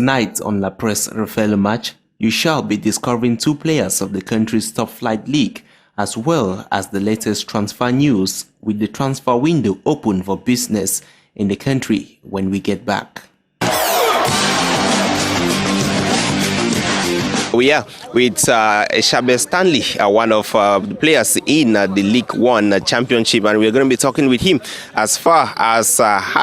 Tonight on La Presse Refait Match, you shall be discovering two players of the country's top flight league, as well as the latest transfer news, with the transfer window open for business in the country when we get back. We are with Eshabe Stanley, one of the players in the League One Championship, and we're going to be talking with him as far as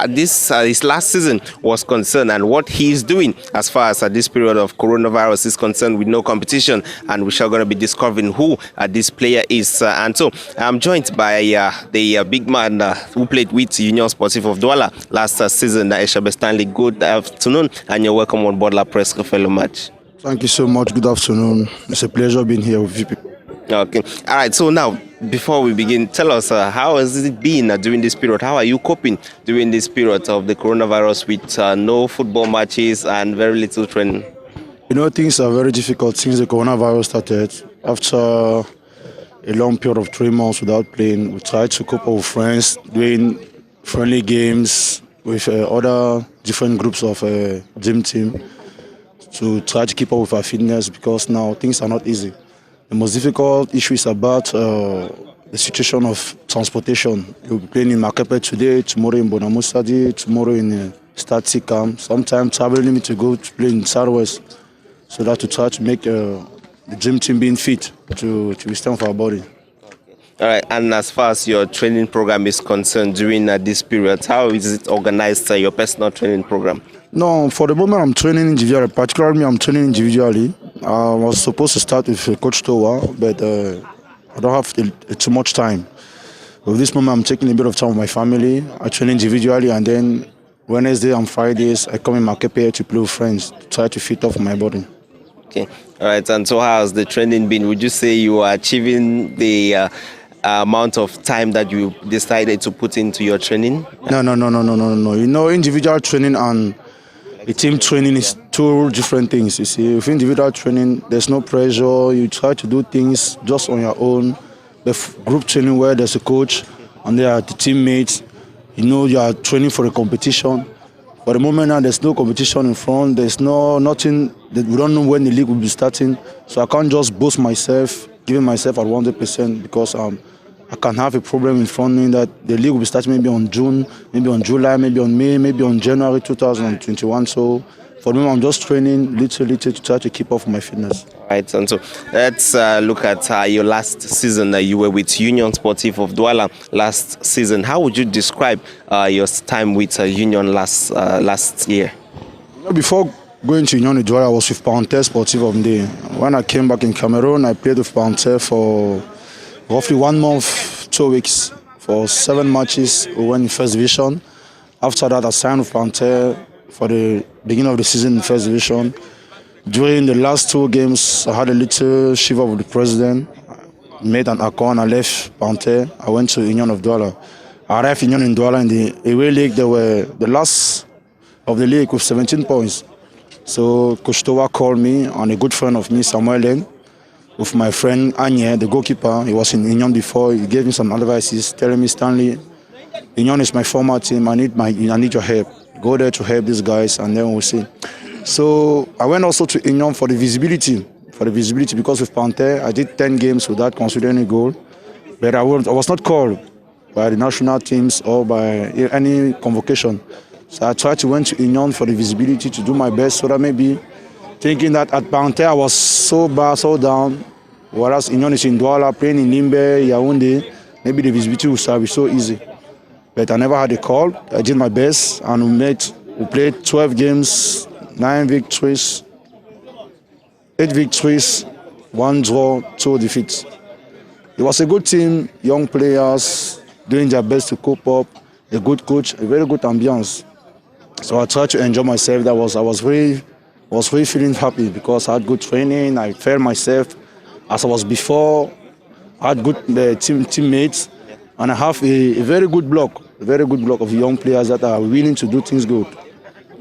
his last season was concerned and what he's doing as far as this period of coronavirus is concerned with no competition, and we're going to be discovering who this player is. And so I'm joined by the big man who played with Union Sportive of Douala last season, Eshabe Stanley. Good afternoon, and you're welcome on board La Presse Refait Match. Thank you so much. Good afternoon. It's a pleasure being here with you people. Okay. All right. So now, before we begin, tell us how has it been during this period? How are you coping during this period of the coronavirus with no football matches and very little training? You know, things are very difficult since the coronavirus started. After a long period of 3 months without playing, we tried to cope up with friends, doing friendly games with other different groups of gym team, to try to keep up with our fitness, because now things are not easy. The most difficult issue is about the situation of transportation. You'll be playing in Makepe today, tomorrow in Bonamusadi, tomorrow in Statikam. Sometimes traveling me to go to play in Southwest, so that to try to make the gym team being fit to withstand for our body. All right, and as far as your training program is concerned during this period, how is it organized, your personal training program? No, for the moment I'm training individually. Particularly, I'm training individually. I was supposed to start with Coach Towa, but I don't have too much time. With this moment, I'm taking a bit of time with my family. I train individually, and then Wednesday and Fridays, I come in Makepe to play with friends, to try to fit off my body. Okay, all right, and so how has the training been? Would you say you are achieving the amount of time that you decided to put into your training? No. You know, individual training and a team training is two different things. You see, with individual training, there's no pressure. You try to do things just on your own. The group training, where there's a coach and there are the teammates, you know, you are training for a competition. For the moment now, there's no competition in front. There's nothing. We don't know when the league will be starting. So I can't just boast myself, giving myself at 100%, because I can have a problem in front of me that the league will be starting maybe on June, maybe on July, maybe on May, maybe on January 2021. So for me, I'm just training little to try to keep up with my fitness. All right, and so let's look at your last season. You were with Union Sportive of Douala last season. How would you describe your time with Union last year? Before going to Union Douala, I was with Parenthèse Sportive of Ndé. When I came back in Cameroon, I played with Parenthèse for roughly 1 month, 2 weeks, for 7 matches. We went in first division. After that, I signed with Parenthèse for the beginning of the season in first division. During the last 2 games, I had a little shiver with the president. I made an accord. I left Parenthèse. I went to Union of Douala. I arrived in Union in Douala in the away league. They were the last of the league with 17 points. So Coach Towa called me, and a good friend of me, Samuel Len, with my friend Anye, the goalkeeper. He was in Union before. He gave me some advices, telling me, Stanley, Union is my former team. I need your help. Go there to help these guys, and then we'll see. So I went also to Union for the visibility, because with Parenthèse, I did 10 games without considering a goal. But I was not called by the national teams or by any convocation. So I tried to went to Union for the visibility, to do my best, so that maybe thinking that at Parenthèse I was so bad, so down, whereas Union is in Douala, playing in Limbe, Yaoundé, maybe the visibility would be so easy. But I never had a call. I did my best, and we played 12 games, 9 victories, 8 victories, 1 draw, 2 defeats. It was a good team, young players doing their best to cope up, a good coach, a very good ambience. So I tried to enjoy myself. I was really feeling happy, because I had good training. I felt myself as I was before. I had good teammates, and I have a very good block of young players that are willing to do things good.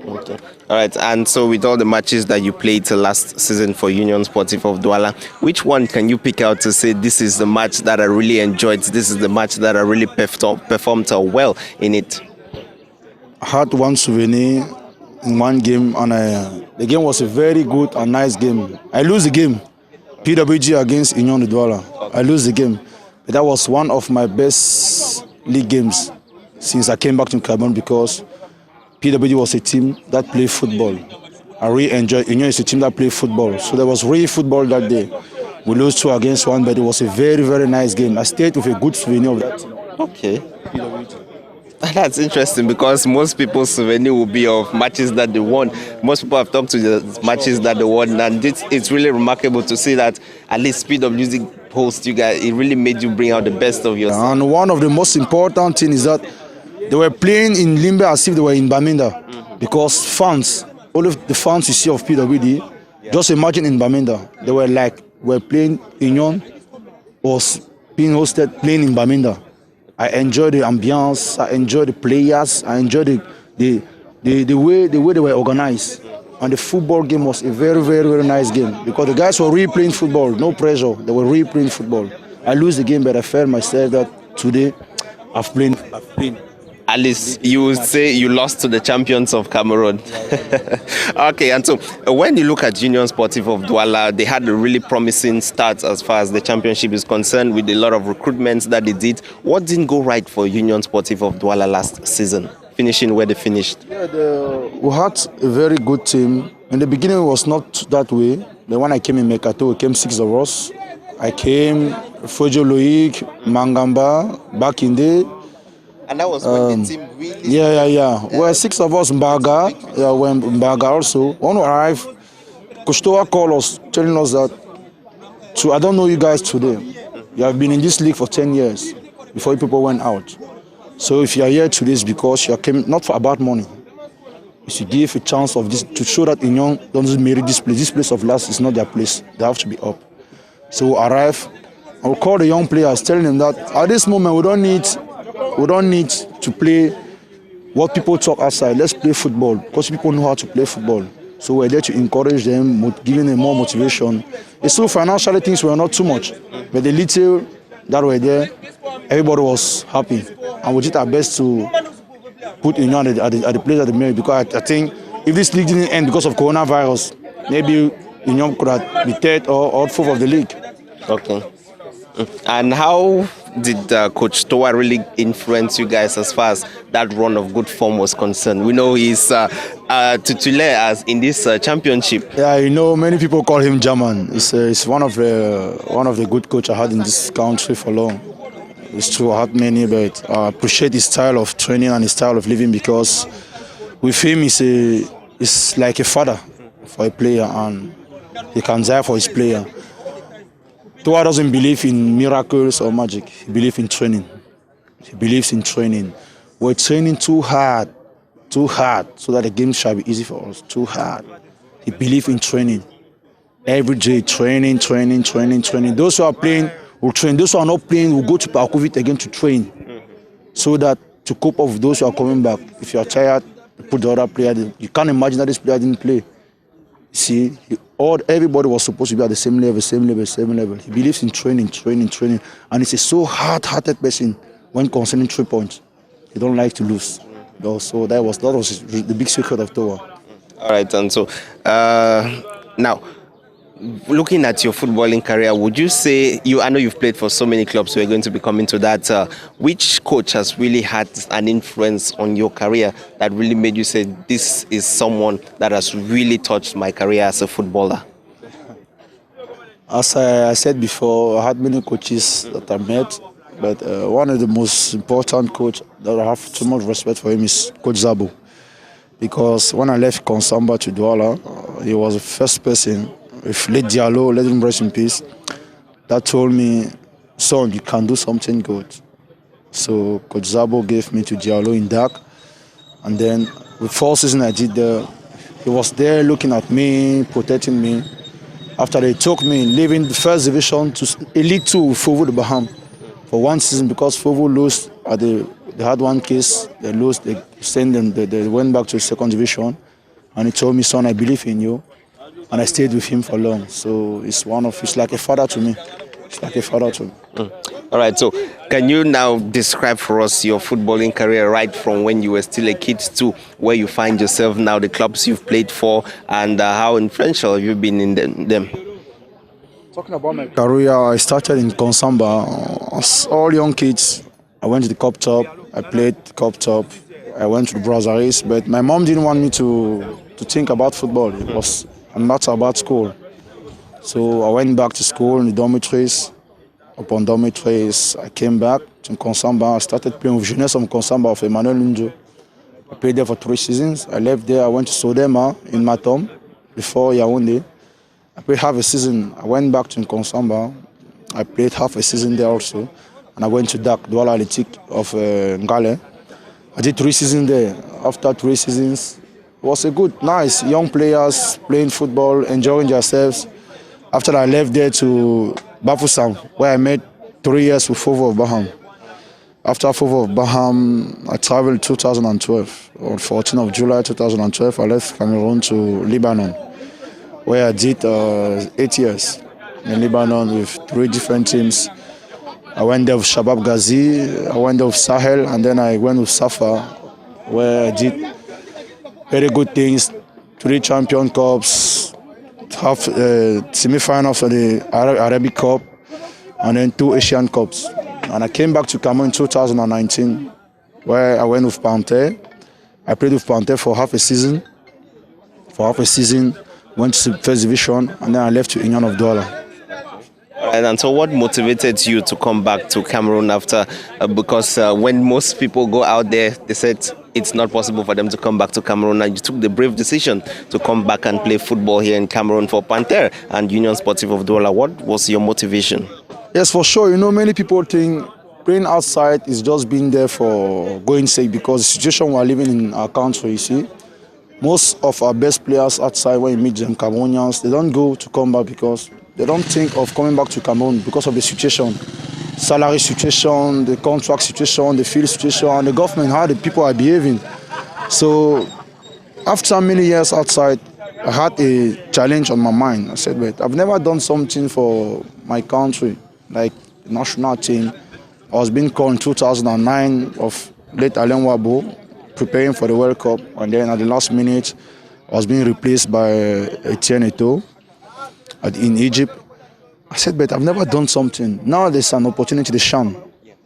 Okay. All right, and so with all the matches that you played last season for Union Sportive of Douala, which one can you pick out to say this is the match that I really enjoyed, this is the match that I really performed well in it? I had one souvenir in one game, and the game was a very good and nice game. I lose the game, PWG against Union de Douala. I lose the game, but that was one of my best league games since I came back to Cameroon, because PWG was a team that played football. I really enjoyed. Union is a team that played football, so there was really football that day. We lose 2 against 1, but it was a very, very nice game. I stayed with a good souvenir of that team. Okay. That's interesting, because most people's souvenir will be of matches that they won. Most people have talked to the matches that they won, and it's really remarkable to see that at least PWG host you guys. It really made you bring out the best of yourself. And one of the most important things is that they were playing in Limbe as if they were in Bamenda, because fans, all of the fans you see of PWD, just imagine in Bamenda, they were playing Union, was being hosted playing in Bamenda. I enjoy the ambience, I enjoy the players, I enjoy the way they were organized. And the football game was a very, very, very nice game, because the guys were really playing football, no pressure. They were really playing football. I lose the game, but I felt myself that today I've played. At least you would say you lost to the champions of Cameroon. Okay, and so when you look at Union Sportive of Douala, they had a really promising start as far as the championship is concerned, with a lot of recruitments that they did. What didn't go right for Union Sportive of Douala last season, finishing where they finished? Yeah, we had a very good team. In the beginning, it was not that way. Then when I came in Mekato, it came 6 of us. I came, Fojo Loic, Mangamba, Bakinde. And that was when the team really... Yeah. We were 6 of us, Mbaga. Yeah, when Mbaga also. When we arrived, Kustoa called us, telling us that, I don't know you guys today. You have been in this league for 10 years before you people went out. So if you are here today, it's because you came not for about money. You should give a chance of this to show that Union doesn't merit this place. This place of last is not their place. They have to be up. So we arrive, and we call the young players, telling them that at this moment we don't need to play what people talk outside. Let's play football, because people know how to play football. So we're there to encourage them, giving them more motivation. It's still financially things were not too much, but the little that were there, everybody was happy, and we did our best to put Union at the place at the minute, because I think if this league didn't end because of coronavirus, maybe Union could have been 3rd or 4th of the league. Okay. And how did Coach Toa really influence you guys as far as that run of good form was concerned? We know he's titulaire as in this championship. Yeah, many people call him German. He's one of the good coaches I had in this country for long. It's true, I had many, but I appreciate his style of training and his style of living, because with him he's like a father for a player, and he can die for his player. Toa doesn't believe in miracles or magic. He believes in training. He believes in training. We're training too hard, so that the game shall be easy for us. Too hard. He believes in training. Every day, training. Those who are playing will train. Those who are not playing will go to Parkovic again to train, so that to cope up with those who are coming back. If you are tired, you put the other player. You can't imagine that this player didn't play. See, everybody was supposed to be at the same level. He believes in training, and he's a so hard-hearted person when concerning 3 points. He don't like to lose. So that was the big secret of Toa. All right, and so now, looking at your footballing career, would you say I know you've played for so many clubs, so we're going to be coming to that. Which coach has really had an influence on your career that really made you say, this is someone that has really touched my career as a footballer? As I said before, I had many coaches that I met, but one of the most important coach that I have too much respect for him is Coach Zabo. Because when I left Konsamba to Douala, he was the first person, with Late Diallo, let him rest in peace, that told me, son, you can do something good. So Coach Zabo gave me to Diallo in Dak, and then with 4 seasons I did there, he was there looking at me, protecting me. After they took me, leaving the first division to Elite 2 with Fovo de Baham for 1 season, because Fovo lost, they had one case, they lost, they sent them, they went back to the 2nd division, and he told me, son, I believe in you. And I stayed with him for long. So it's like a father to me. It's like a father to me. All right, so can you now describe for us your footballing career right from when you were still a kid to where you find yourself now, the clubs you've played for, and how influential have you been in them? Talking about my career, I started in Konsamba. As all young kids, I went to the Cup Top. I played Cup Top. I went to the Brasseries, but my mom didn't want me to think about football. It was a matter about school. So I went back to school in the dormitories. Upon dormitories, I came back to Konsamba. I started playing with Jeunesse of Konsamba of Emmanuel Lunjo. I played there for 3 seasons. I left there. I went to Sodema in Matom before Yaoundé. I played half a season. I went back to Konsamba. I played half a season there also. And I went to DAC, Douala Athletic of Ngale. I did 3 seasons there. After 3 seasons, it was a good, nice, young players playing football, enjoying themselves. After I left there to Bafoussam, where I made 3 years with Fovo of Baham. After Fovo of Baham, I traveled in 2012. On 14th of July 2012, I left Cameroon to Lebanon, where I did 8 years in Lebanon with 3 different teams. I went there with Shabab Ghazi, I went there with Sahel, and then I went with Safa, where I did very good things, 3 Champion Cups, half semi-finals of the Arabic Cup, and then 2 Asian Cups. And I came back to Cameroon in 2019, where I went with Panther. I played with Panther for half a season. Went to First Division, and then I left to Union of Douala. And so what motivated you to come back to Cameroon after, because when most people go out there, they said it's not possible for them to come back to Cameroon, and you took the brave decision to come back and play football here in Cameroon for Panther and Union Sportive of Douala. What was your motivation? Yes, for sure. You know, many people think playing outside is just being there for going sake, because the situation we are living in our country, you see. Most of our best players outside, when you meet them, Cameroonians, they don't go to come back because they don't think of coming back to Cameroon because of the situation. Salary situation, the contract situation, the field situation, and the government, how the people are behaving. So after many years outside, I had a challenge on my mind. I said, wait, I've never done something for my country, like the national team. I was being called in 2009 of late Alain Wabo, preparing for the World Cup, and then at the last minute, I was being replaced by Etienne Eto'o in Egypt. I said, but I've never done something. Now there's an opportunity to shine.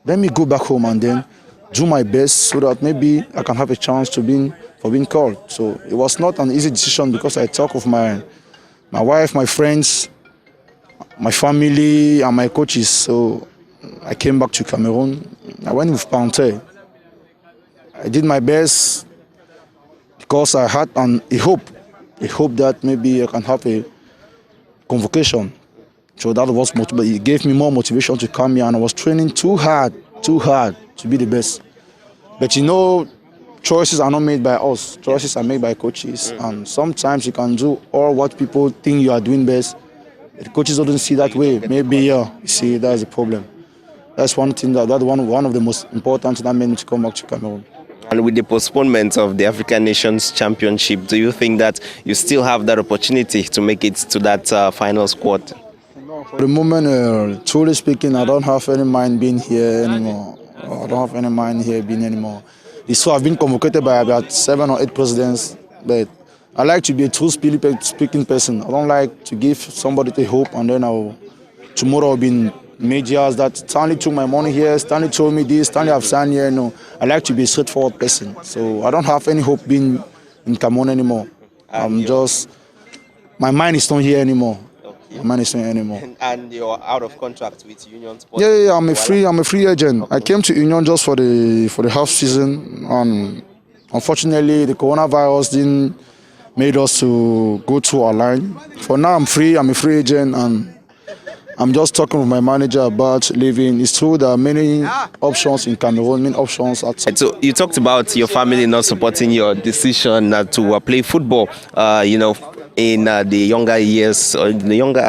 Let me go back home and then do my best so that maybe I can have a chance to being called. So it was not an easy decision because I talked with my wife, my friends, my family, and my coaches. So I came back to Cameroon. I went with Panther. I did my best because I had a hope that maybe I can have a convocation. So that was it gave me more motivation to come here, and I was training too hard to be the best. But you know, choices are not made by us. Choices are made by coaches, and sometimes you can do all what people think you are doing best. The coaches don't see that way. Maybe you see that's the problem. That's one thing that's one of the most important things that made me to come back to Cameroon. And with the postponement of the African Nations Championship, do you think that you still have that opportunity to make it to that final squad? For the moment, truly speaking, I don't have any mind being here anymore. I don't have any mind here being anymore. So I've been convocated by about 7 or 8 presidents, but I like to be a true speaking person. I don't like to give somebody the hope and then tomorrow I'll be in media that Stanley took my money here, Stanley told me this, Stanley have signed here. No, I like to be a straightforward person. So I don't have any hope being in Cameroon anymore. My mind is not here anymore. And you're out of contract with Union Sports? Yeah, I'm a free agent. I came to Union just for the half season, and unfortunately the coronavirus didn't made us to go through our line. For now I'm free, I'm a free agent, and I'm just talking with my manager about leaving. It's true there are many options in Cameroon, many options outside. So you talked about your family not supporting your decision to play football, in the younger years, or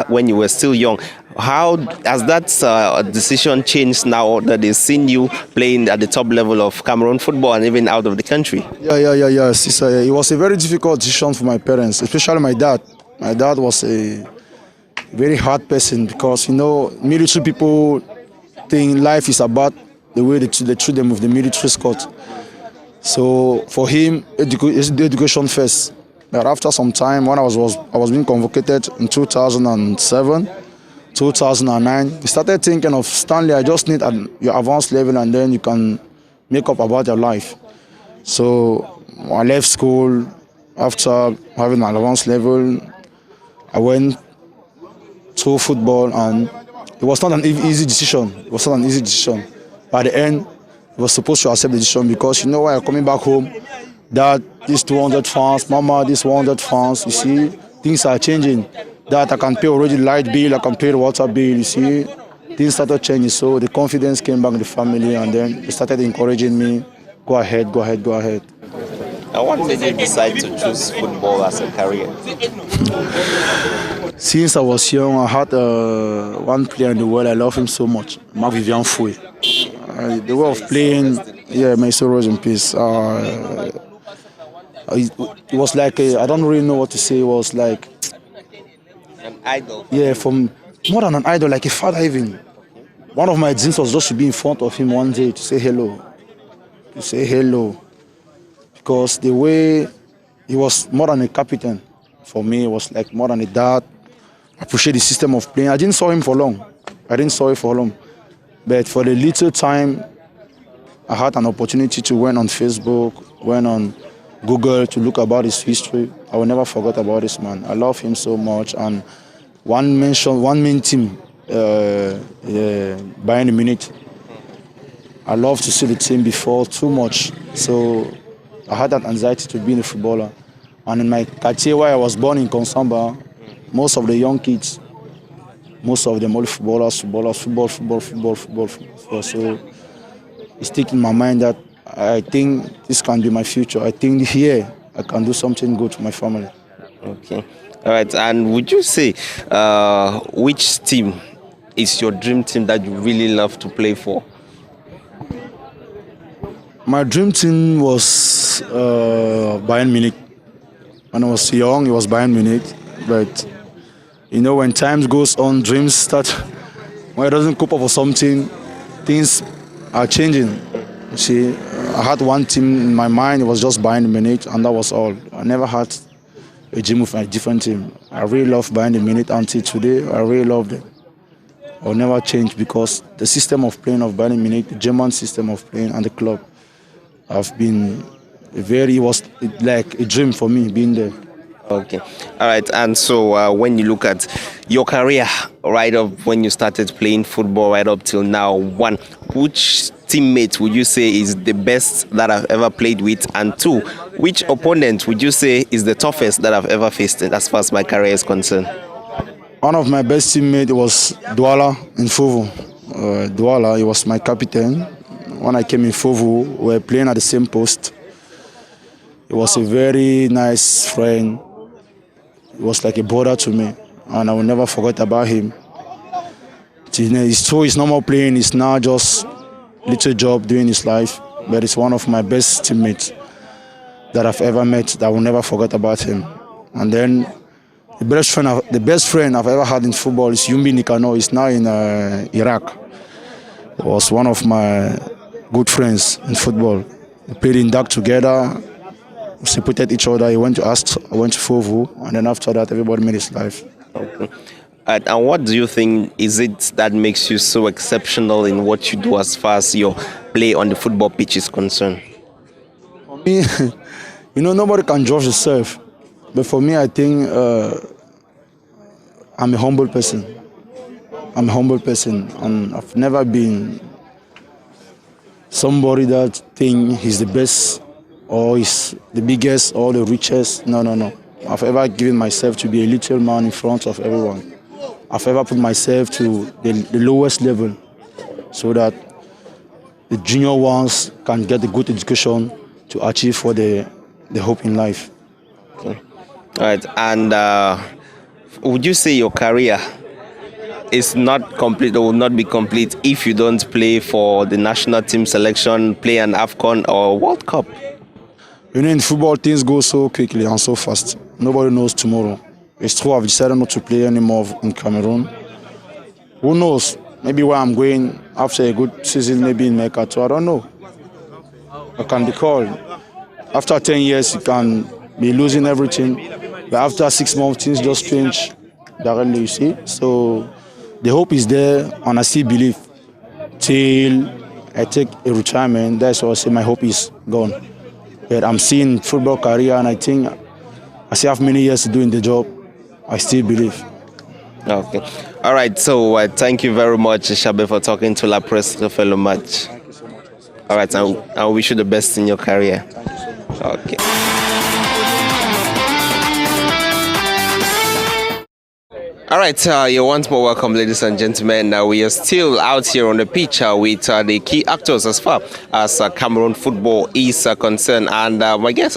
when you were still young. How has that decision changed now that they've seen you playing at the top level of Cameroon football and even out of the country? Yes. It was a very difficult decision for my parents, especially my dad. My dad was a very hard person because, military people, think life is about the way they treat them with the military escort. So for him, it's the education first. But after some time, when I was being convocated in 2007, 2009, we started thinking of Stanley. I just need your advanced level, and then you can make up about your life. So I left school after having my advanced level. I went to football, and it was not an easy decision. It was not an easy decision. By the end, I was supposed to accept the decision because, you know, when I'm coming back home, Dad, this 200 fans, Mama, this 100 fans, you see, things are changing. That I can pay already light bill, I can pay the water bill, you see, things started changing. So the confidence came back in the family, and then they started encouraging me, go ahead, go ahead, go ahead. And what made you decide to choose football as a career? Since I was young, I had one player in the world, I love him so much, Marc-Vivien Foé. The way of playing, yeah, may so rest in peace. It was like, I don't really know what to say, it was like... An idol? Yeah, from more than an idol, like a father even. One of my dreams was just to be in front of him one day to say hello. To say hello. Because the way he was more than a captain, for me, it was like more than a dad. I appreciate the system of playing. I didn't saw him for long. But for the little time, I had an opportunity to went on Facebook, went on Google to look about his history. I will never forget about this man. I love him so much. And one main team, Bayern Munich. I love to see the team before too much. So I had that anxiety to being a footballer. And in my quartier where I was born in Konsamba, most of the young kids, most of them all football. So it's sticking in my mind that I think this can be my future. I think here I can do something good for my family. Okay. All right. And would you say which team is your dream team that you really love to play for? My dream team was Bayern Munich. When I was young, it was Bayern Munich. But you know, when time goes on, dreams start. When it doesn't cope up for something, things are changing. You see, I had one team in my mind. It was just Bayern Munich, and that was all. I never had a dream with a different team. I really love Bayern Munich until today. I really love them. I'll never change because the system of playing of Bayern Munich, the German system of playing, and the club have been it was like a dream for me being there. Okay. All right. And so when you look at your career, right up when you started playing football, right up till now, which teammate would you say is the best that I've ever played with? And two, which opponent would you say is the toughest that I've ever faced as far as my career is concerned? One of my best teammates was Douala in Fovo. Douala, he was my captain. When I came in Fovo, we were playing at the same post. He was a very nice friend. He was like a brother to me, and I will never forget about him. He's no more playing, he's now just little job doing his life, but it's one of my best teammates that I've ever met that I will never forget about him. And then the best friend I've ever had in football is Yumbi Nikano. He's now in Iraq. He was one of my good friends in football. We played in DAC together. We supported each other. He went to Ast, I went to Fovo, and then after that, everybody made his life. Okay. And what do you think is it that makes you so exceptional in what you do as far as your play on the football pitch is concerned? For me, you know, nobody can judge yourself. But for me, I think I'm a humble person. I'm a humble person, and I've never been somebody that think he's the best or is the biggest or the richest. No. I've ever given myself to be a little man in front of everyone. I've ever put myself to the lowest level so that the junior ones can get a good education to achieve for the hope in life. Okay. All right. And would you say your career is not complete or will not be complete if you don't play for the national team selection, play an AFCON or World Cup? You know, in football, things go so quickly and so fast. Nobody knows tomorrow. It's true, I've decided not to play anymore in Cameroon. Who knows? Maybe where I'm going, after a good season, maybe in Mercato. I don't know. I can be called. After 10 years, you can be losing everything. But after 6 months, things just change directly, you see. So the hope is there, and I still believe till I take a retirement. That's why I say my hope is gone. But I'm seeing football career, and I think I still have many years to do in the job. I still believe. Okay. All right. So thank you very much, Shabe, for talking to La Presse Fellow Match. Thank you so much. All right. I wish you the best in your career. Okay. All right, you're once more welcome, ladies and gentlemen. We are still out here on the pitch with the key actors as far as Cameroon football is concerned. And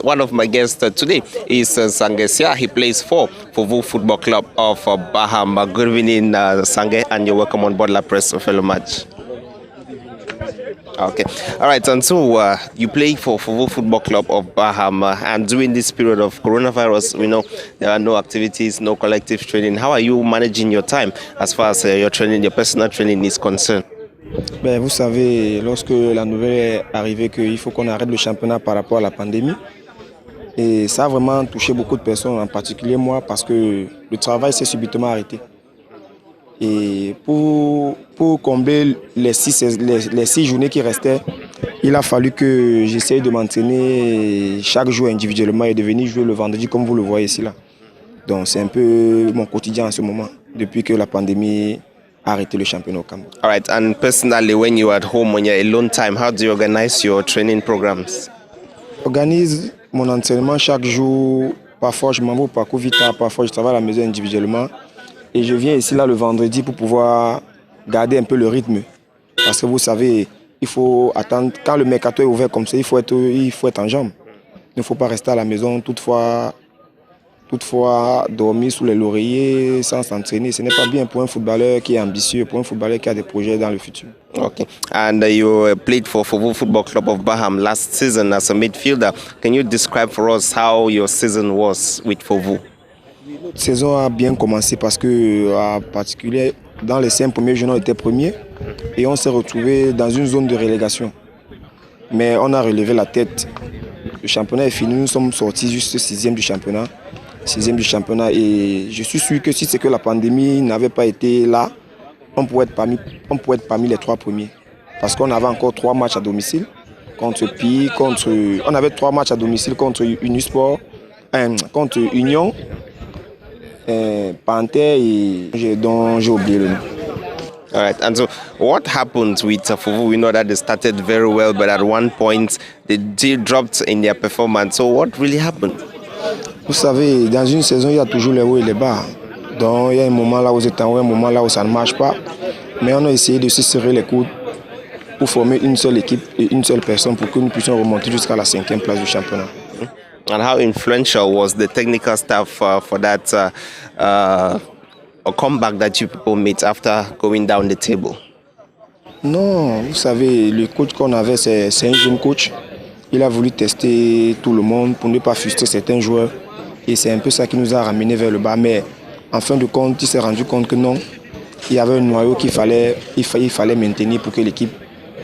one of my guests today is Sange Sia. He plays for Fofo Football Club of Baham. Good evening, Sange, and you're welcome on board La Presse Fellow Match. Okay. All right. And so you play for Fofo Football Club of Baham, and during this period of coronavirus, we know there are no activities, no collective training. How are you managing your time as far as your training, your personal training is concerned? Ben, vous savez, lorsque la nouvelle est arrivée qu'il faut qu'on arrête le championnat par rapport à la pandémie, et ça a vraiment touché beaucoup de personnes, en particulier moi, parce que le travail s'est subitement arrêté. Et pour combler les 6 journées qui restaient, il a fallu que j'essaye de m'entraîner chaque jour individuellement et de venir jouer le vendredi comme vous le voyez ici là. Donc c'est un peu mon quotidien en ce moment, depuis que la pandémie a arrêté le championnat au Cameroun. All right, and personally, when you're at home, when you're alone time, how do you organize your training programs? J'organise mon entraînement chaque jour. Parfois je m'en vais au parcours Vita, parfois je travaille à la maison individuellement. Et je viens ici là le vendredi pour pouvoir garder un peu le rythme. Parce que vous savez, il faut attendre. Quand le mercato est ouvert comme ça, il faut être en jambes. Il ne faut pas rester à la maison toutefois dormir sous les lauriers sans s'entraîner. Ce n'est pas bien pour un footballeur qui est ambitieux, pour un footballeur qui a des projets dans le futur. Okay. And you played for Fofo Football Club of Baham last season as a midfielder. Can you describe for us how your season was with Fofo? La saison a bien commencé parce que, en particulier, dans les 5 premiers jours, on était premiers et on s'est retrouvé dans une zone de relégation. Mais on a relevé la tête. Le championnat est fini, nous sommes sortis juste 6e du championnat. 6e du championnat et je suis sûr que si c'est que la pandémie n'avait pas été là, on pourrait être parmi les 3 premiers. Parce qu'on avait encore 3 matchs à domicile contre Pi, on avait 3 matchs à domicile contre Unisport, contre Union. Panther dont j'ai oublié le nom. All right, and so what happened with Fofo? We know that they started very well, but at one point they dropped in their performance. So what really happened? Vous savez, dans une saison, il y a toujours les hauts et les bas. Donc il y a un moment là où c'est en haut, un moment là où ça ne marche pas. Mais on a essayé de se serrer les coudes pour former une seule équipe et une seule personne pour que nous puissions remonter jusqu'à la 5e place du championnat. And how influential was the technical staff for that a comeback that you people made after going down the table? Non, vous savez, le coach qu'on avait, c'est un jeune coach. Il a voulu tester tout le monde pour ne pas frustrer certains joueurs. Et c'est un peu ça qui nous a ramenés vers le bas. Mais en fin de compte, il s'est rendu compte que non, il y avait un noyau qu'il fallait maintenir pour que l'équipe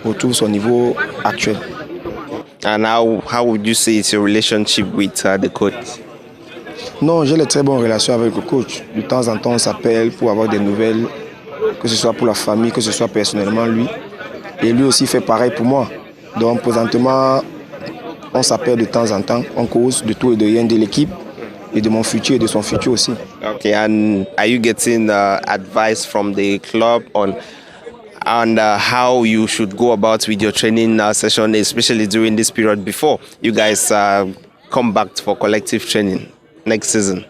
retrouve son niveau actuel. And how would you say it's your relationship with the coach? Non, j'ai de très bonnes relations avec le coach. De temps en temps, on s'appelle pour avoir des nouvelles, que ce soit pour la famille, que ce soit personnellement lui. Et lui aussi fait pareil pour moi. Donc présentement, on s'appelle de temps en temps, on cause de tout et de rien de l'équipe et de mon futur et de son futur aussi. Okay, and are you getting advice from the club on how you should go about with your training session, especially during this period before you guys come back for collective training next season?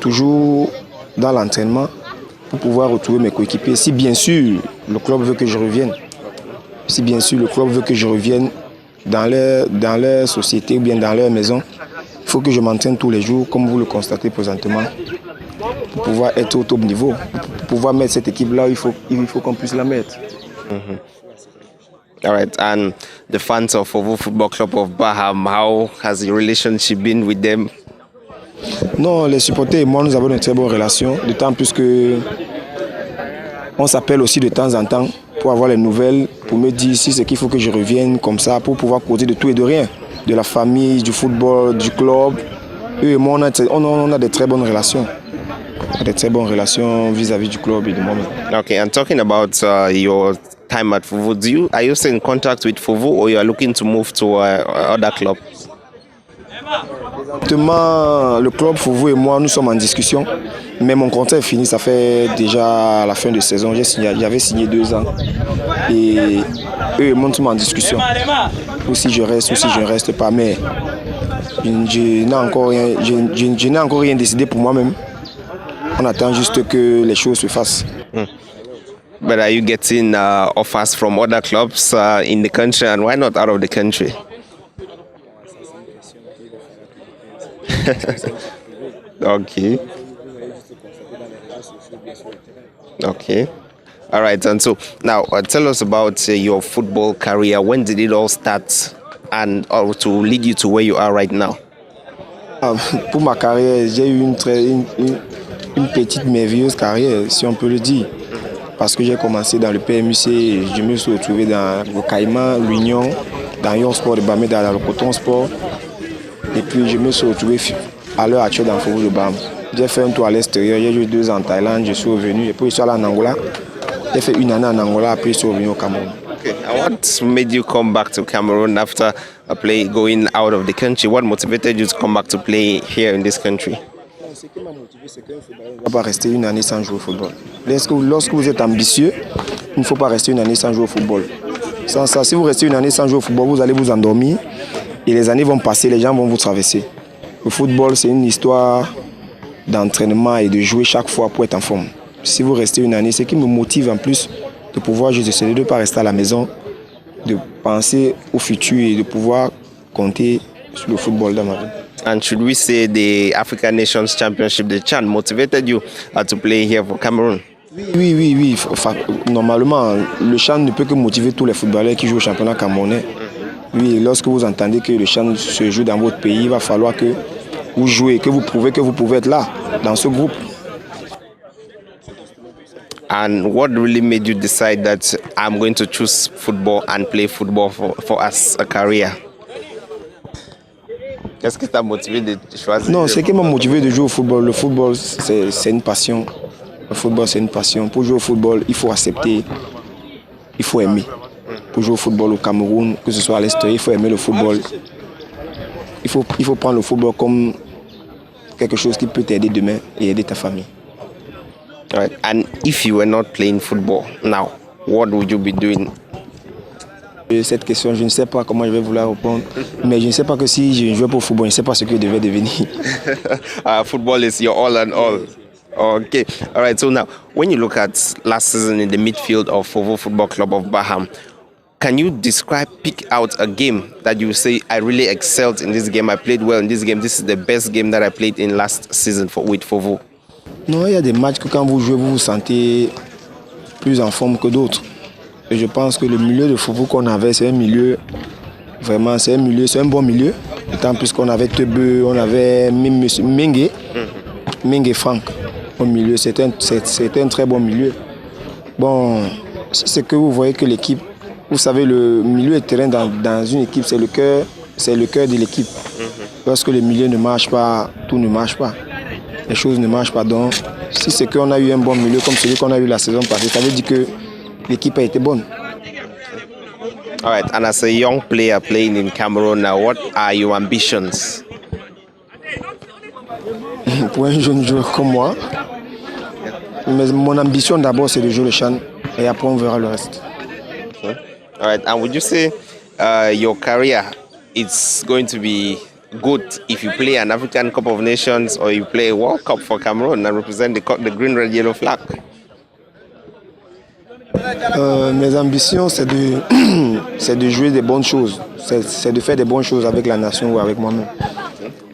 Toujours dans l'entraînement pour pouvoir retrouver mes coéquipiers. Si bien sûr le club veut que je revienne, dans leur société ou bien dans leur maison, il faut que je m'entraîne tous les jours, comme vous le constatez présentement, pour pouvoir être au top niveau. Pour pouvoir mettre cette équipe-là, il faut qu'on puisse la mettre. All right, and the fans of Fofo Football Club of Baham, how has your relationship been with them? Non, les supporters et moi, nous avons une très bonne relation, d'autant plus que On s'appelle aussi de temps en temps pour avoir les nouvelles, pour me dire si c'est qu'il faut que je revienne comme ça, pour pouvoir causer de tout et de rien. De la famille, du football, du club. Eux et moi, on a de très bonnes relations. Des très bonnes relations vis-à-vis du club et de moi-même. Okay, and talking about your time at Fovo, are you still in contact with Fovo or you are looking to move to other club? Exactement, le club Fovo et moi, nous sommes en discussion. Mais mon contrat est fini, ça fait déjà la fin de saison. J'avais signé 2 ans. Et eux et moi, nous sommes en discussion. Ou si je reste, ou si je ne reste pas. Mais je n'ai encore rien décidé pour moi-même. On attend juste que les choses se fassent. But are you getting offers from other clubs in the country, and why not out of the country? Okay. Okay. All right. And so now tell us about your football career. When did it all start, and or to lead you to where you are right now? Pour ma carrière, j'ai eu une petite merveilleuse carrière, si on peut le dire. Parce que j'ai commencé dans le PMUC, je me suis retrouvé dans le Caïman, l'Union, dans Yon Sport de Bamenda, dans le Coton Sport. Et puis je me suis retrouvé à l'heure actuelle dans le Fovo de Bam. J'ai fait un tour à l'extérieur, j'ai joué 2 ans en Thaïlande, je suis revenu. Et puis je suis allé en Angola. J'ai fait 1 année en Angola, puis je suis revenu au Cameroun. Okay. And what made you come back to Cameroon after going out of the country? What motivated you to come back to play here in this country? Ce qui m'a motivé, c'est qu'il ne faut pas rester 1 année sans jouer au football. Lorsque vous êtes ambitieux, il ne faut pas rester 1 année sans jouer au football. Sans ça, si vous restez 1 année sans jouer au football, vous allez vous endormir et les années vont passer, les gens vont vous traverser. Le football, c'est une histoire d'entraînement et de jouer chaque fois pour être en forme. Si vous restez 1 année, ce qui me motive en plus de pouvoir jouer, c'est de ne pas rester à la maison, de penser au futur et de pouvoir compter sur le football dans ma vie. And should we say the African Nations Championship, the CHAN, motivated you to play here for Cameroon? Oui. Enfin, normalement, le CHAN ne peut que motiver tous les footballeurs qui jouent au championnat camerounais. Oui, lorsque vous entendez que le CHAN se joue dans votre pays, il va falloir que vous jouez, que vous prouvez que vous pouvez être là, dans ce groupe. And what really made you decide that I'm going to choose football and play football for as a career? Qu'est-ce qui t'a motivé de choisir? Non, ce qui m'a motivé de jouer au football, le football, c'est une passion. Le football, c'est une passion. Pour jouer au football, il faut accepter, il faut aimer. Pour jouer au football au Cameroun, que ce soit à l'extérieur, il faut aimer le football. Il faut prendre le football comme quelque chose qui peut t'aider demain et aider ta famille. All right. And if you were not playing football now, what would you be doing? Cette question, je ne sais pas comment je vais vous la répondre, mais je ne sais pas que si je jouais pour le football, je ne sais pas ce que je devais devenir. Football is your all and all. Okay. All right. So now, when you look at last season in the midfield of Fovo Football Club of Baham, can you pick out a game that you say, I really excelled in this game, I played well in this game, this is the best game that I played in last season with Fovo? Non, il y a des matchs que quand vous jouez, vous vous sentez plus en forme que d'autres. Et je pense que le milieu de Fovo qu'on avait, c'est un milieu, vraiment, c'est un bon milieu. D'autant plus qu'on avait Tebe, on avait Mengue Franck au milieu. C'était un très bon milieu. Bon, c'est que vous voyez que l'équipe, vous savez, le milieu de terrain dans une équipe, c'est le cœur de l'équipe. Lorsque le milieu ne marche pas, tout ne marche pas. Les choses ne marchent pas. Donc, si c'est qu'on a eu un bon milieu comme celui qu'on a eu la saison passée, ça veut dire que l'équipe a été bonne. All right, and as a young player playing in Cameroon now, what are your ambitions? Pour un jeune joueur comme moi, mais mon ambition d'abord c'est de jouer le CHAN et après on verra le reste. Okay. All right, and would you say your career is going to be good if you play an African Cup of Nations or you play a World Cup for Cameroon and represent the green, red, yellow flag? Mes ambitions, c'est de jouer des bonnes choses. C'est de faire des bonnes choses avec la nation ou avec moi-même.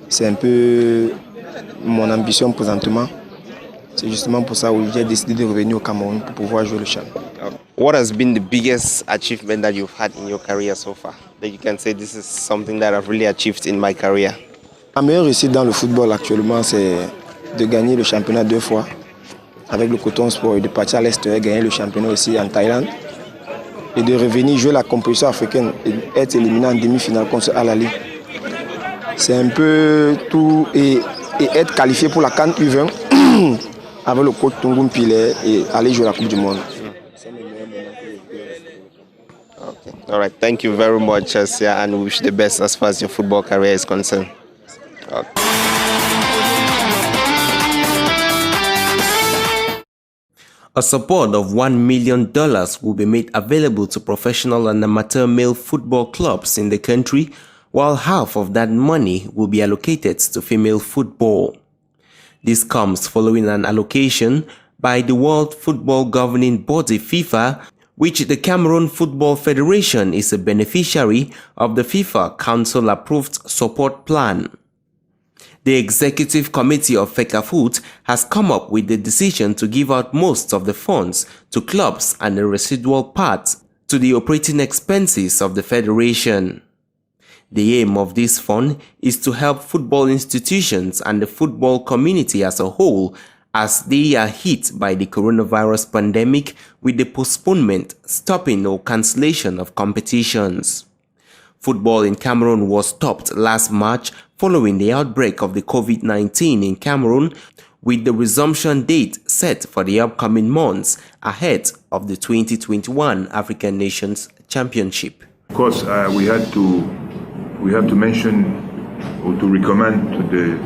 C'est un peu mon ambition présentement. C'est justement pour ça que j'ai décidé de revenir au Cameroun pour pouvoir jouer le CHAN. What has been the biggest achievement that you've had in your career so far? That you can say this is something that I've really achieved in my career? Ma meilleure réussite dans le football actuellement, c'est de gagner le championnat 2 fois avec le Coton Sport et de partir à l'extérieur, gagner le championnat aussi en Thaïlande. Et de revenir jouer la compétition africaine et être éliminé en demi-finale contre Al Ahly. C'est un peu tout. Et être qualifié pour la CAN U20 avec le coach Tungum Pile et aller jouer la Coupe du Monde. Okay. All right. Thank you very much, Sia, and we wish you the best as far as your football career is concerned. Okay. A support of $1 million will be made available to professional and amateur male football clubs in the country, while half of that money will be allocated to female football. This comes following an allocation by the World Football Governing Body FIFA, which the Cameroon Football Federation is a beneficiary of the FIFA Council-approved support plan. The Executive Committee of FECAFOOT has come up with the decision to give out most of the funds to clubs and the residual part to the operating expenses of the federation. The aim of this fund is to help football institutions and the football community as a whole as they are hit by the coronavirus pandemic with the postponement, stopping or cancellation of competitions. Football in Cameroon was stopped last March following the outbreak of the COVID-19 in Cameroon, with the resumption date set for the upcoming months ahead of the 2021 African Nations Championship. Of course, we have to mention or to recommend to the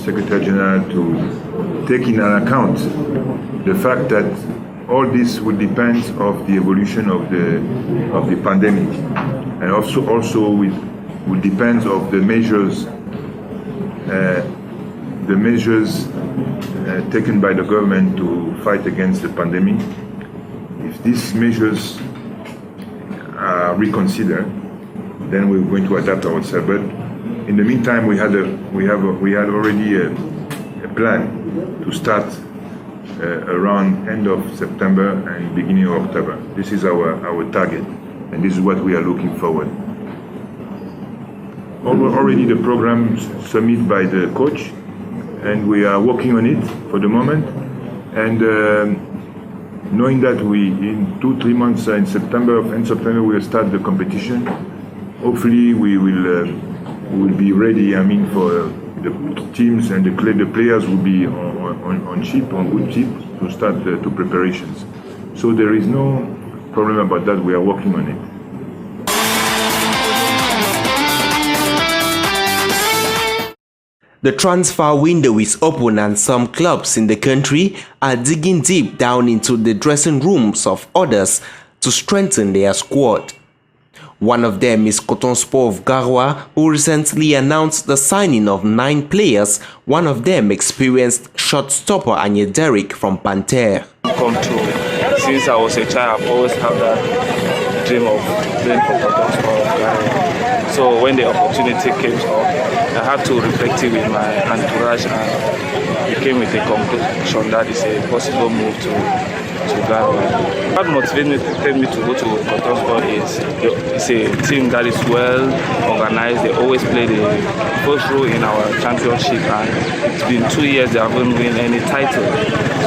Secretary General to take in account the fact that all this will depend of the evolution of the pandemic, and also will depend of the measures taken by the government to fight against the pandemic. If these measures are reconsidered, then we're going to adapt ourselves. But in the meantime, we had already a plan to start around end of September and beginning of October. This is our target, and this is what we are looking forward. Already the program submitted by the coach, and we are working on it for the moment. And knowing that we, in 2-3 months in September, we will start the competition. Hopefully we will be ready. I mean, for the teams and the players will be on good ship to start the preparations. So there is no problem about that. We are working on it. The transfer window is open and some clubs in the country are digging deep down into the dressing rooms of others to strengthen their squad. One of them is Coton Sport of Garoua, who recently announced the signing of 9 players, one of them experienced shortstopper Anye Derrick from Panther. Come true. Since I was a child, I've always had that dream of playing for Coton Sport of Garoua. So when the opportunity came up, I had to reflect it with my entourage, and we came with a conclusion that is a possible move to Garoua. What motivated me to go to Coton Sport is it's a team that is well organized. They always play the first role in our championship, and it's been 2 years they haven't won any title.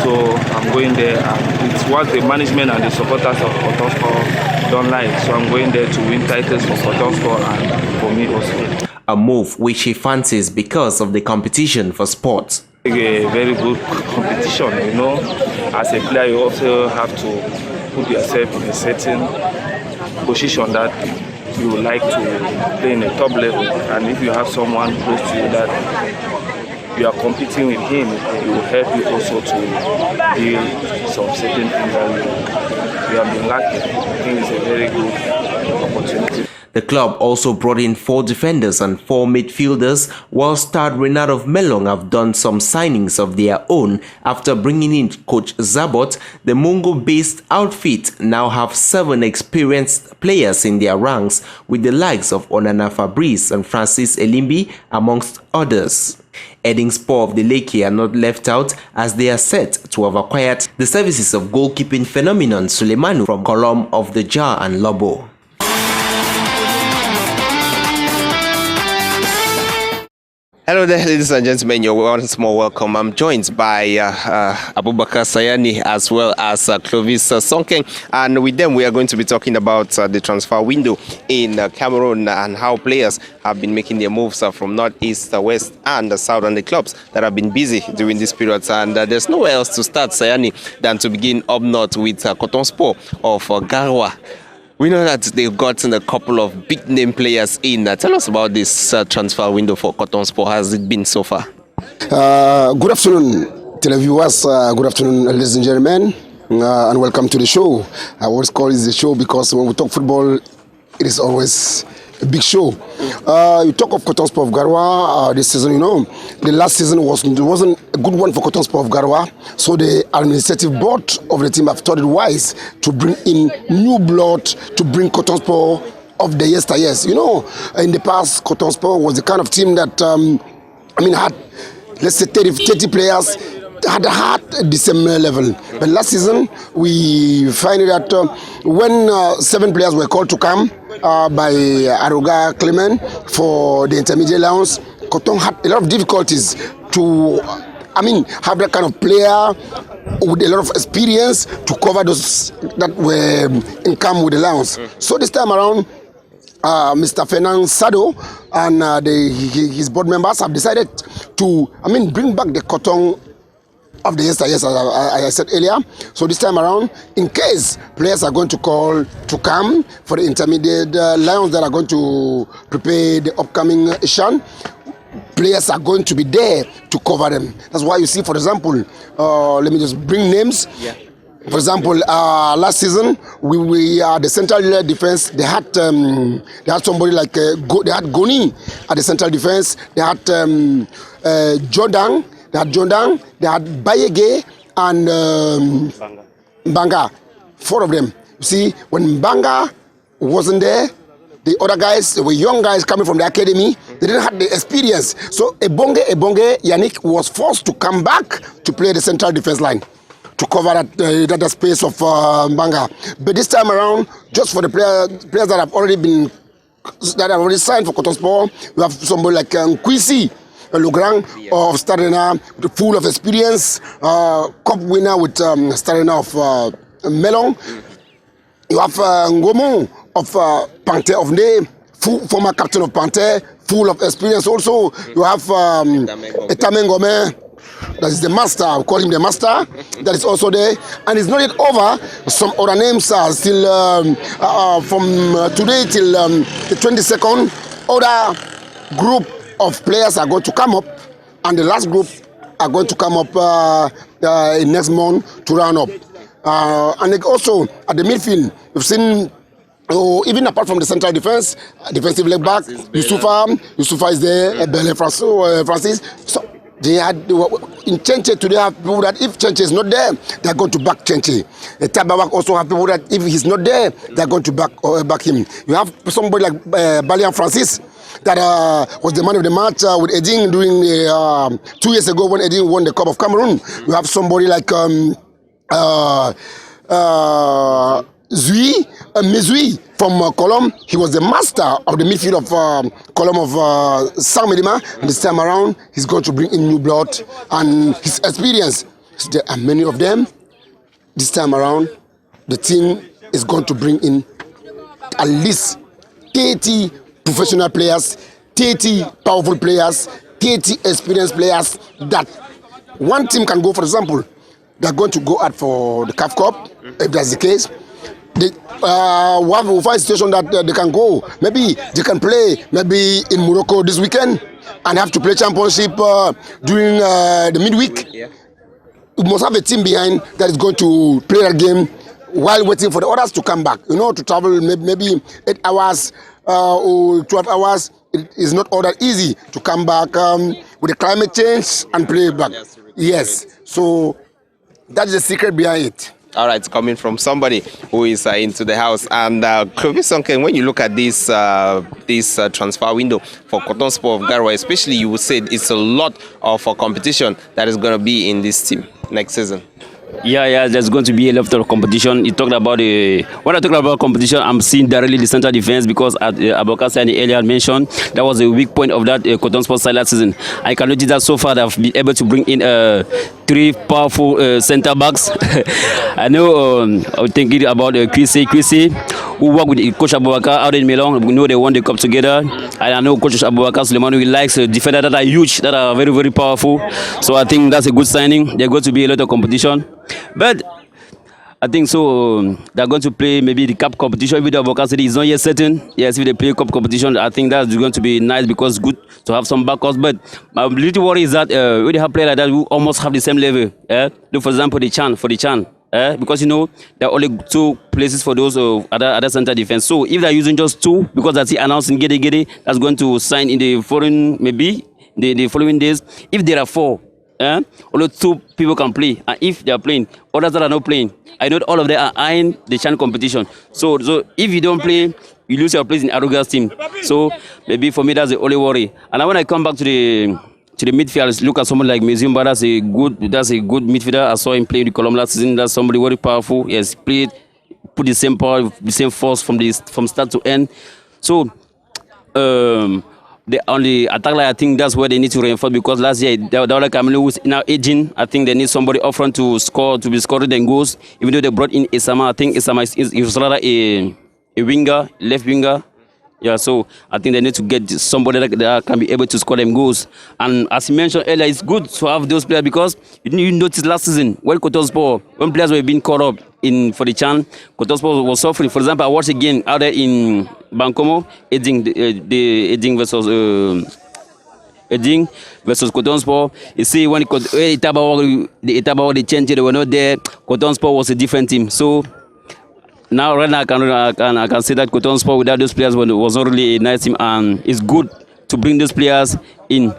So I'm going there, and it's what the management and the supporters of Coton Sport don't like. So I'm going there to win titles for Coton Sport and for me also. A move which he fancies because of the competition for sports. A very good competition, you know. As a player, you also have to put yourself in a certain position that you would like to play in a top level. And if you have someone close to you that you are competing with him, it will help you also to build some certain things that you have been lacking. I think it's a very good opportunity. The club also brought in 4 defenders and 4 midfielders, while Stade Renard of Melong have done some signings of their own. After bringing in coach Zabot, the Mongo-based outfit now have 7 experienced players in their ranks, with the likes of Onana Fabrice and Francis Elimbi amongst others. Eding Sport of the Lake are not left out, as they are set to have acquired the services of goalkeeping phenomenon Suleimanu from Colombe of the Jar and Lobo. Hello there, ladies and gentlemen. You're once more welcome. I'm joined by Abubakar Sayani as well as Clovis Sonkeng. And with them, we are going to be talking about the transfer window in Cameroon and how players have been making their moves from north, east, west, and south, and the clubs that have been busy during this period. And there's nowhere else to start, Sayani, than to begin up north with Coton Sport of Garoua. We know that they've gotten a couple of big-name players in. Tell us about this transfer window for Coton Sport. How has it been so far? Good afternoon, televiewers. Good afternoon, ladies and gentlemen, and welcome to the show. I always call it the show because when we talk football, it is always a big show. You talk of Coton Sport of Garoua this season. You know, the last season wasn't a good one for Coton Sport of Garoua. So the administrative board of the team have thought it wise to bring in new blood to bring Coton Sport of the yesteryears. You know, in the past, Coton Sport was the kind of team that had, let's say, 30 players. Had the same level. But last season, we find that when 7 players were called to come by Aruga Clement for the intermediate rounds, Coton had a lot of difficulties to, have that kind of player with a lot of experience to cover those that were in camp with the Lions. So this time around, Mr. Fernand Sado and his board members have decided to, bring back the Coton of the yesteryears, as I said earlier. So this time around, in case players are going to call to come for the intermediate Lions that are going to prepare the upcoming Ishan, players are going to be there to cover them. That's why you see, for example, let me just bring names. Yeah. For example, last season, we the central defense. They had somebody like they had Goni at the central defense. They had Jordan. They had Jordan, they had Bayege and Banga. 4 of them. You see, when Banga wasn't there, the other guys, they were young guys coming from the academy, they didn't have the experience. So Ebonge, Yannick was forced to come back to play the central defense line to cover that space of Banga. But this time around, just for the players that have already signed for Coton Sport, we have somebody like Kwisi Logrand of Stadena, full of experience, cup winner with Stadena of Melon. You have Ngomo of Panther of Ne, former captain of Panther, full of experience also. You have Etame Ngome, that is the master, I call him the master, that is also there. And it's not yet over, some other names are still from today till the 22nd, other group of players are going to come up, and the last group are going to come up in next month to round up. And also at the midfield, we've seen, even apart from the central defense, defensive leg back, Youssoufa is there, Bele Francis. So they had in Chenche today have people that if Chenche is not there, they are going to back Chenche. Tabawak also have people that if he's not there, they are going to back him. You have somebody like Balian Francis, that was the man of the match with Edin during 2 years ago when Edin won the Cup of Cameroon. You have somebody like Mezui from Colombe. He was the master of the midfield of Colombe of San Medima. And this time around, he's going to bring in new blood and his experience. So there are many of them. This time around, the team is going to bring in at least 30 professional players, 30 powerful players, 30 experienced players that one team can go. For example, they're going to go out for the CAF Cup, if that's the case. We'll find a situation that they can go. Maybe they can play maybe in Morocco this weekend and have to play championship during the midweek. Yeah. We must have a team behind that is going to play that game while waiting for the others to come back. You know, to travel maybe 8 hours or 12 hours. It is not all that easy to come back with the climate change and play back. Yes, so that's the secret behind it. All right, coming from somebody who is into the house. And Clovis Sonkeng, when you look at this transfer window for Coton Sport of Garoua, especially, you would say it's a lot of competition that is going to be in this team next season. Yeah, there's going to be a lot of competition. You talked about when I talk about competition, I'm seeing directly the central defense because as Abubakar Sani earlier mentioned, that was a weak point of that Cotton Sports side last season. I can notice that so far they've been able to bring in 3 powerful centre backs. I know I'm thinking about Kwesi, who worked with Coach Abubakar out in Milan. We know they won the cup together. And I know Coach Abubakar Suleiman, he likes defenders that are huge, that are very, very powerful. So I think that's a good signing. There's going to be a lot of competition. But I think so. They're going to play maybe the cup competition with the Abubakar City. It's not yet certain. Yes, if they play cup competition, I think that's going to be nice because it's good to have some backups. But my little worry is that when they have players like that who almost have the same level. Look, for example, the Chan. Because you know there are only 2 places for those other center defense. So if they're using just 2, because that's announced in Gede, that's going to sign in the foreign maybe the following days. If there are 4, only 2 people can play, and if they are playing, others that are not playing, I know all of them are eyeing the Chan competition. So if you don't play, you lose your place in Aruga's team. So maybe for me that's the only worry. And when I come back to the midfield, look at someone like Mezumba. That's a good midfielder. I saw him play in the Colombia last season. That's somebody very powerful. He has played, put the same power, the same force from start to end. So the only attack line, I think that's where they need to reinforce because last year Daouda Kamilu was now aging. I think they need somebody up front to be scoring then goals. Even though they brought in Isama, I think Isama is rather a winger, left winger. Yeah, so I think they need to get somebody that can be able to score them goals. And as you mentioned earlier, it's good to have those players because you noticed last season when Cotosport, when players were being caught up for the Chan, Cotosport was suffering. For example, I watched again out there in Bancomo, Eding versus Cotosport. You see, when Itaba they changed, they were not there. Cotosport was a different team. So now, right now, I can say that Cotton Sport without those players was not really a nice team, and it's good to bring those players in.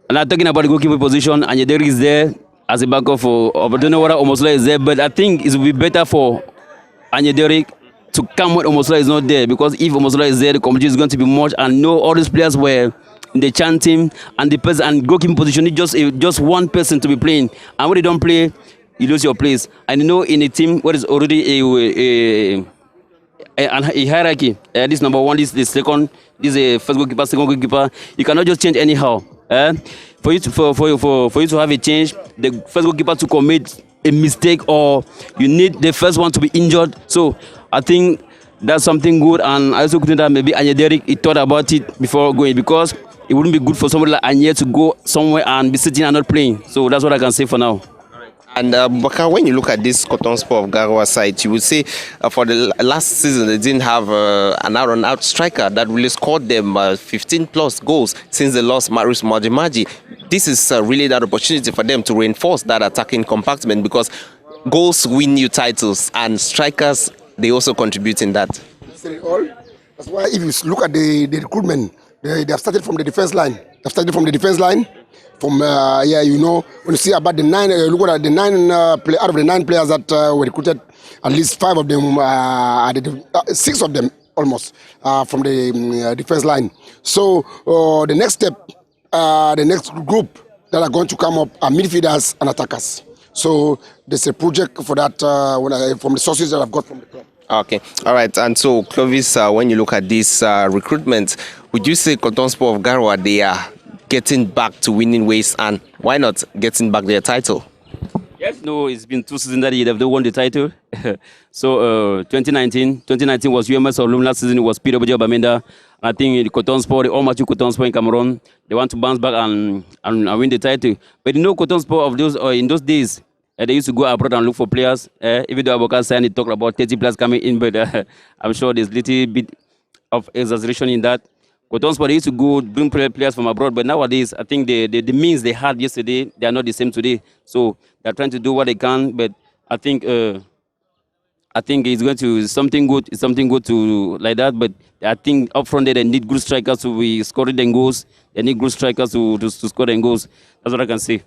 And I'm talking about the goalkeeper position, and Yederi is there as a backup for. I don't know whether Omosola is there, but I think it will be better for Anyederi to come when Omosola is not there, because if Omosola is there, the competition is going to be much, and know all these players were in the Chan team, and the person and goalkeeping position is just one person to be playing, and when they don't play, you lose your place. And you know, in a team where there's already a hierarchy, this number 1, this is the second, this is a first goalkeeper, second goalkeeper. You cannot just change anyhow. For you to have a change, the first goalkeeper to commit a mistake, or you need the first one to be injured. So I think that's something good. And I also think that maybe Anyederi, he thought about it before going, because it wouldn't be good for somebody like Anye to go somewhere and be sitting and not playing. So that's what I can say for now. And Baka, when you look at this Cotton Sport of Garoua side, you would say for the last season they didn't have an out-and-out striker that really scored them 15+ goals since they lost Marius Majimaji. This is really that opportunity for them to reinforce that attacking compartment, because goals win you titles, and strikers, they also contribute in that. That's why if you look at the recruitment, they have started from the defense line. From you know, when you see about the 9, look at the 9 out of the 9 players that were recruited, at least 5 of them, 6 of them almost from the defense line. So the next step, the next group that are going to come up are midfielders and attackers. So there's a project for that from the sources that I've got from the club. Okay, all right. And so, Clovis, when you look at this recruitment, would you say Cotton Sport of Garoua, they are getting back to winning ways, and why not getting back their title? Yes, no, it's been 2 seasons that they've won the title. So 2019 was UMS Orlum. Last season it was PWJ Bamenda. I think the Cotton Sport, the All-Mature Cotton Sport in Cameroon, they want to bounce back and win the title. But you know, Cotton Sport of those in those days, they used to go abroad and look for players. Even though Abubakar Sani talked about 30 players coming in, but I'm sure there's a little bit of exaggeration in that. Cotton Sport, they used to go bring players from abroad, but nowadays, I think the means they had yesterday, they are not the same today. So they're trying to do what they can, but I think it's going to something good to like that. But I think up front there, they need good strikers to be scoring their goals. They need good strikers to score their goals. That's what I can say.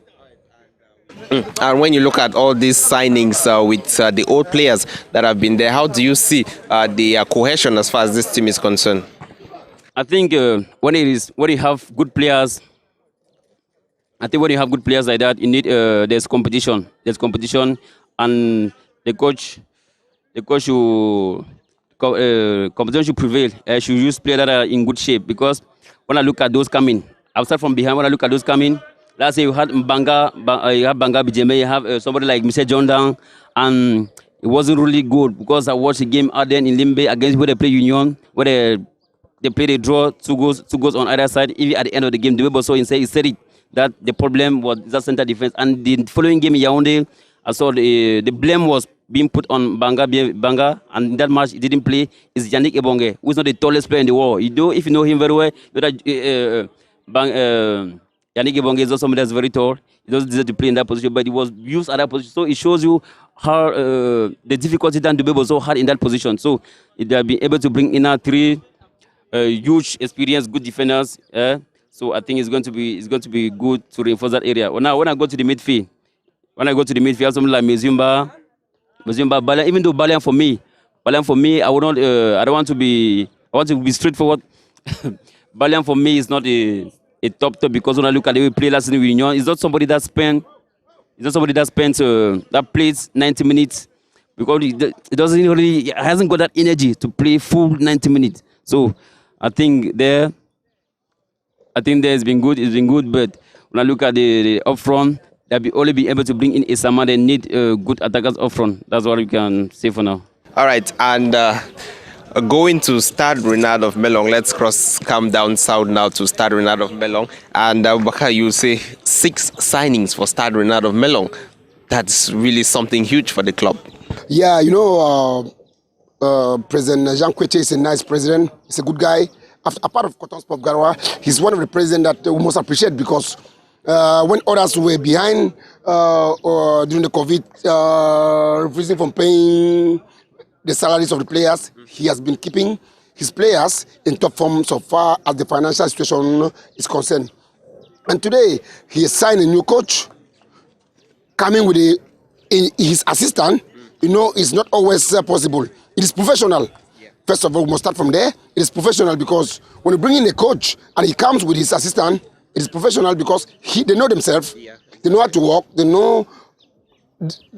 And when you look at all these signings with the old players that have been there, how do you see the cohesion as far as this team is concerned? I think when you have good players, I think when you have good players like that, you need there's competition. There's competition, and the coach should competition should prevail. Should use players that are in good shape, because when I look at those coming, I'll start from behind. When I look at those coming, let's say you had you have Banga Bijeme, you have somebody like Mr. John Down, and it wasn't really good because I watched a game out there in Limbe against where they play Union, where they play the draw, two goals on either side. Even at the end of the game, the way he said it, that the problem was that center defense. And the following game in Yaoundé, I saw the blame was being put on Banga, and in that match he didn't play. Is Yannick Ebonge, who's not the tallest player in the world. If you know him very well, you know that Yannick Ebonge is also somebody that's very tall. He doesn't deserve to play in that position, but he was used at that position. So it shows you how the difficulty that Dube was so hard in that position. So they'll be able to bring in 3 huge, experienced, good defenders. So I think it's going to be good to reinforce that area. Now, when I go to the midfield, I have something like Mezumba, Balian. Even though Balian for me, I would not. I want to be straightforward. Balian for me is not a top, because when I look at the way he played last season with Union, he's not somebody that plays 90 minutes, because he hasn't got that energy to play full 90 minutes. So I think there it's been good. It's been good, but when I look at the up front, they'll only be able to bring in Isama. They need good attackers up front. That's what we can say for now. All right, and going to Stade Renard of Melong, let's come down south now to Stade Renard of Melong. And Bakar, you say 6 signings for Stade Renard of Melong. That's really something huge for the club. Yeah, President Jean Kwete is a nice president. He's a good guy. Apart of Coton Sport Garoua, he's one of the presidents that we must appreciate, because when others were behind during the COVID, refusing from paying the salaries of the players, he has been keeping his players in top form so far as the financial situation is concerned. And today, he has signed a new coach, coming with his assistant. It's not always possible. It is professional. First of all, we must start from there. It is professional because when you bring in a coach and he comes with his assistant, it is professional because they know themselves. They know how to work. They know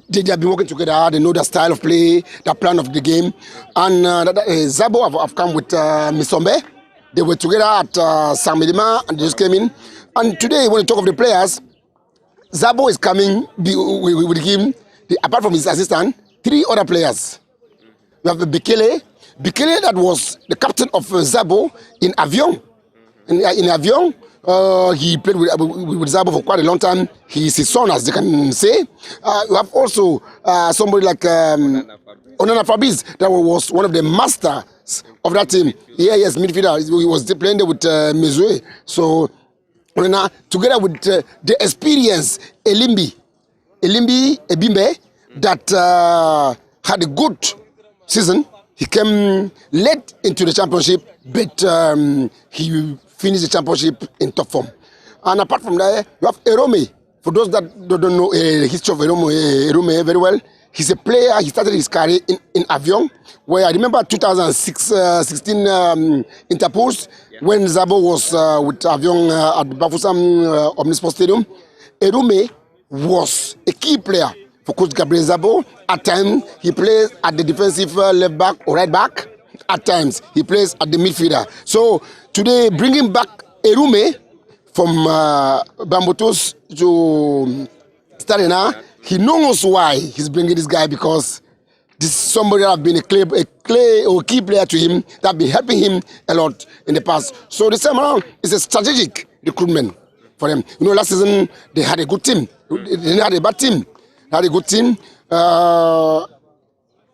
they have been working together. They know the style of play, the plan of the game. And Zabo have come with Misombe. They were together at San Medima and they just came in. And today, when you talk of the players, Zabo is coming with him. Apart from his assistant, 3 other players. We have Bekele, that was the captain of Zabo in Avion. In Avion, he played with Zabo for quite a long time. He is his son, as they can say. You have also somebody like Onana Fabrice, that was one of the masters of that team. Yes, midfielder. He was playing there with Mezue. So, Onana, together with the experience, Ebimbe, that had a good season. He came late into the championship, but he finished the championship in top form. And apart from that, you have Erome. For those that don't know the history of Erome very well, he's a player. He started his career in Avion, where I remember 2016 Interpost, when Zabo was with Avion at the Bafoussam Omnisport Stadium. Erome was a key player for Coach Gabriel Zabo. At times, he plays at the defensive left back or right back. At times, he plays at the midfielder. So today, bringing back Erume from Bambutus to Stade Renard, he knows why he's bringing this guy, because this is somebody that has been a key player to him, that has been helping him a lot in the past. So this time around, it's a strategic recruitment for them. Last season, they had a good team. They didn't have a bad team. They had a good team.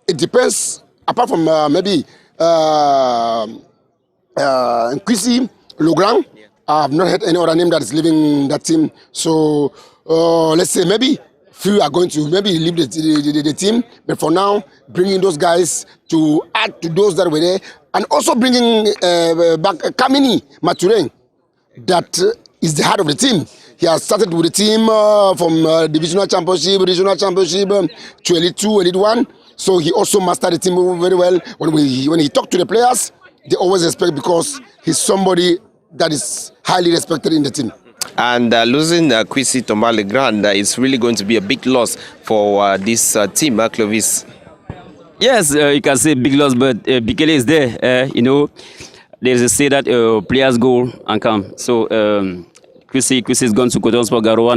It depends, apart from maybe Nkwisi, Logrand. I have not heard any other name that is leaving that team. So let's say maybe few are going to maybe leave the team. But for now, bringing those guys to add to those that were there. And also bringing back Kamini Maturin, that is the heart of the team. He has started with the team from divisional championship, regional championship to Elite 2, Elite 1. So he also mastered the team very well. When he talked to the players, they always respect, because he's somebody that is highly respected in the team. And losing Kwesi Tomba-Legrand is really going to be a big loss for this team, Clovis. Yes, you can say big loss, but Bikele is there. You know, there's a say that players go and come. So Kwesi is gone to Coton Sport Garoua.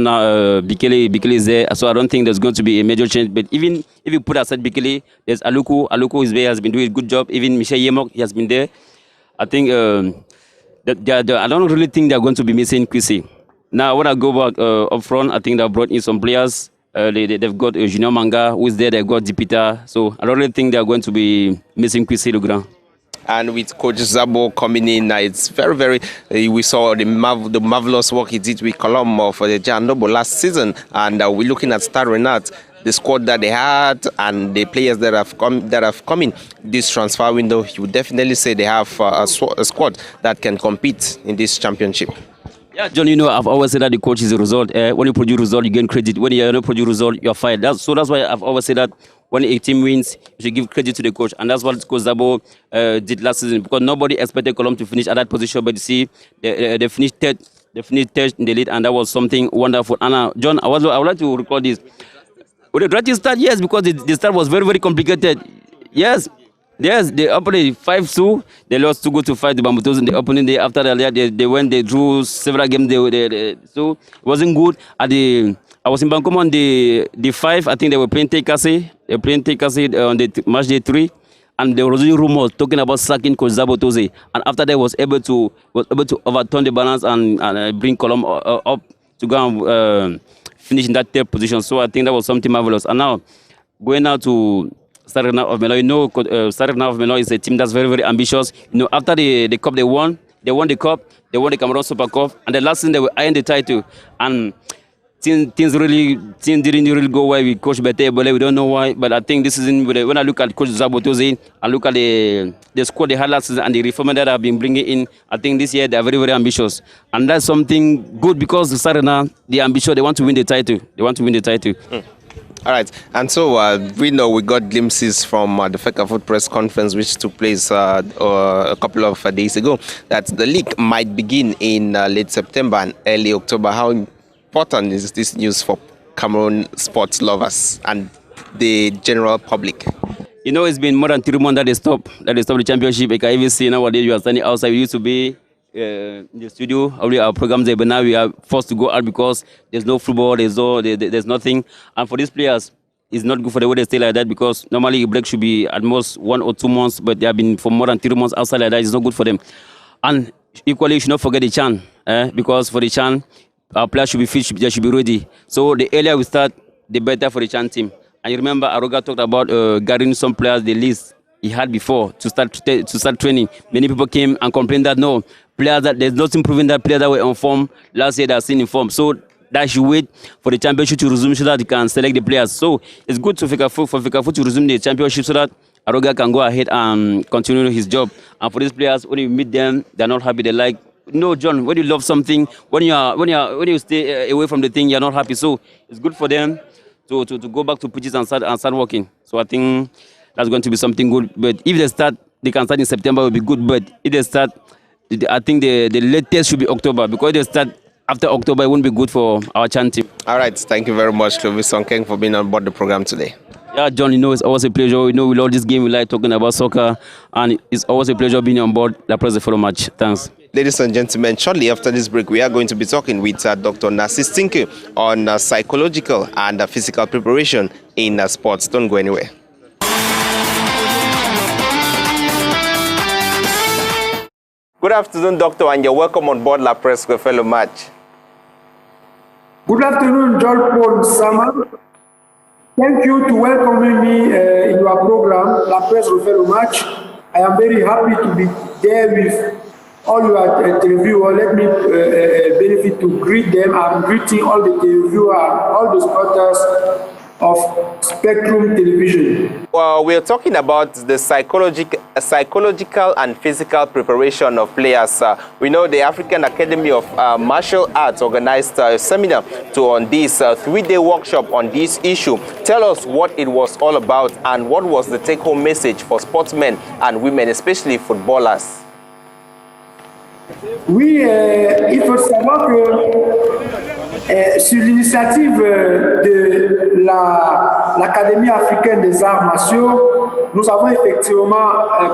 Bikele is there. So I don't think there's going to be a major change. But even if you put aside Bikele, there's Aluko. Aluko is there, has been doing a good job. Even Michel Yemok, he has been there. I think I don't really think they're going to be missing Kwesi. Now, when I go back up front, I think they brought in some players. They've got Junior Manga, who is there. They've got Dipita. So I don't really think they're going to be missing Kwesi Legrand. And with Coach Zabo coming in, it's very, very. We saw the marvelous work he did with Colombo for the Jandobo last season, and we're looking at Stade Renat, the squad that they had, and the players that have come in this transfer window. You would definitely say they have a squad that can compete in this championship. Yeah, John, you know, I've always said that the coach is a result. When you produce result, you gain credit. When you don't produce result, you're fired. That's why I've always said that when a team wins, you should give credit to the coach. And that's what Coach Zabo did last season, because nobody expected Colombo to finish at that position. But you see, they finished third. They finished third in the league, and that was something wonderful. And John, I would like to record this. With the Drati start, yes, because the start was very, very complicated. Yes, they opened 5-2. They lost 2-5 to Bambutos in the opening day. After that, they drew several games. So it wasn't good. I was in Bangkok on the 5. I think they were playing Tekase. They were playing Tekase on the match day 3. And there was rumors talking about sacking Coach Zabo Toze. And after that, was able to overturn the balance and bring Colombo up to go and finish in that third position. So I think that was something marvelous. And now, going out to Stade Renat of Melo, you know, Stade Renat of Melo is a team that's very, very ambitious. You know, after the cup they won the cup, they won the Cameroon Super Cup, and the last season they were eyeing the title. And things didn't really go well with Coach Bete Ebole. We don't know why, but I think this season, when I look at Coach Zabo Toze, I look at the squad they had last season and the reform that I've been bringing in, I think this year they are very, very ambitious. And that's something good, because the Stade Renat, they are ambitious, they want to win the title. All right, and so we know we got glimpses from the Fecafoot press conference, which took place a couple of days ago, that the league might begin in late September and early October. How important is this news for Cameroon sports lovers and the general public? You know, it's been more than 3 months that they stopped the championship. I can even see nowadays you are standing outside. We used to be in the studio, our programs there, but now we are forced to go out because there's no football, there's nothing. And for these players, it's not good for the way they stay like that, because normally a break should be at most 1 or 2 months, but they have been for more than 3 months outside like that. It's not good for them. And equally, you should not forget the CHAN, because for the CHAN, our players should be fit, they should be ready. So the earlier we start, the better for the CHAN team. And you remember Aroga talked about guarding some players the list he had before to start training. Many people came and complained that no, players that there's nothing proving that players that were on form last year that are still in form. So that should wait for the championship to resume so that they can select the players. So it's good for Fecafoot to resume the championship so that Aroga can go ahead and continue his job. And for these players, when you meet them, they're not happy. They like, no, John, when you love something, when you stay away from the thing, you're not happy. So it's good for them to go back to pitches and start working. So I think that's going to be something good. But if they can start in September, it will be good. But if they start, I think the latest should be October, because if they start after October, it won't be good for our CHAN team. All right, thank you very much, Clovis Sonkeng, for being on board the program today. Yeah, John, you know, it's always a pleasure. You know, we love this game. We like talking about soccer, and it's always a pleasure being on board La Presse de Football Match. Thanks. Ladies and gentlemen, shortly after this break, we are going to be talking with Dr. Narcisse Tinke on psychological and physical preparation in sports. Don't go anywhere. Good afternoon, Doctor, and you're welcome on board La Presse de Football Match. Good afternoon, John Paul Sama. Thank you to welcoming me in your program, La Presse de Football Match. I am very happy to be there with all your interviewers. Let me benefit to greet them. I'm greeting all the interviewers, all the supporters of Spectrum Television. Well, we're talking about the psychological and physical preparation of players. We know the African Academy of Martial Arts organized a seminar on this 3-day workshop on this issue. Tell us what it was all about and what was the take-home message for sportsmen and women, especially footballers. Oui, il faut savoir que sur l'initiative de l'Académie africaine des arts martiaux, nous avons effectivement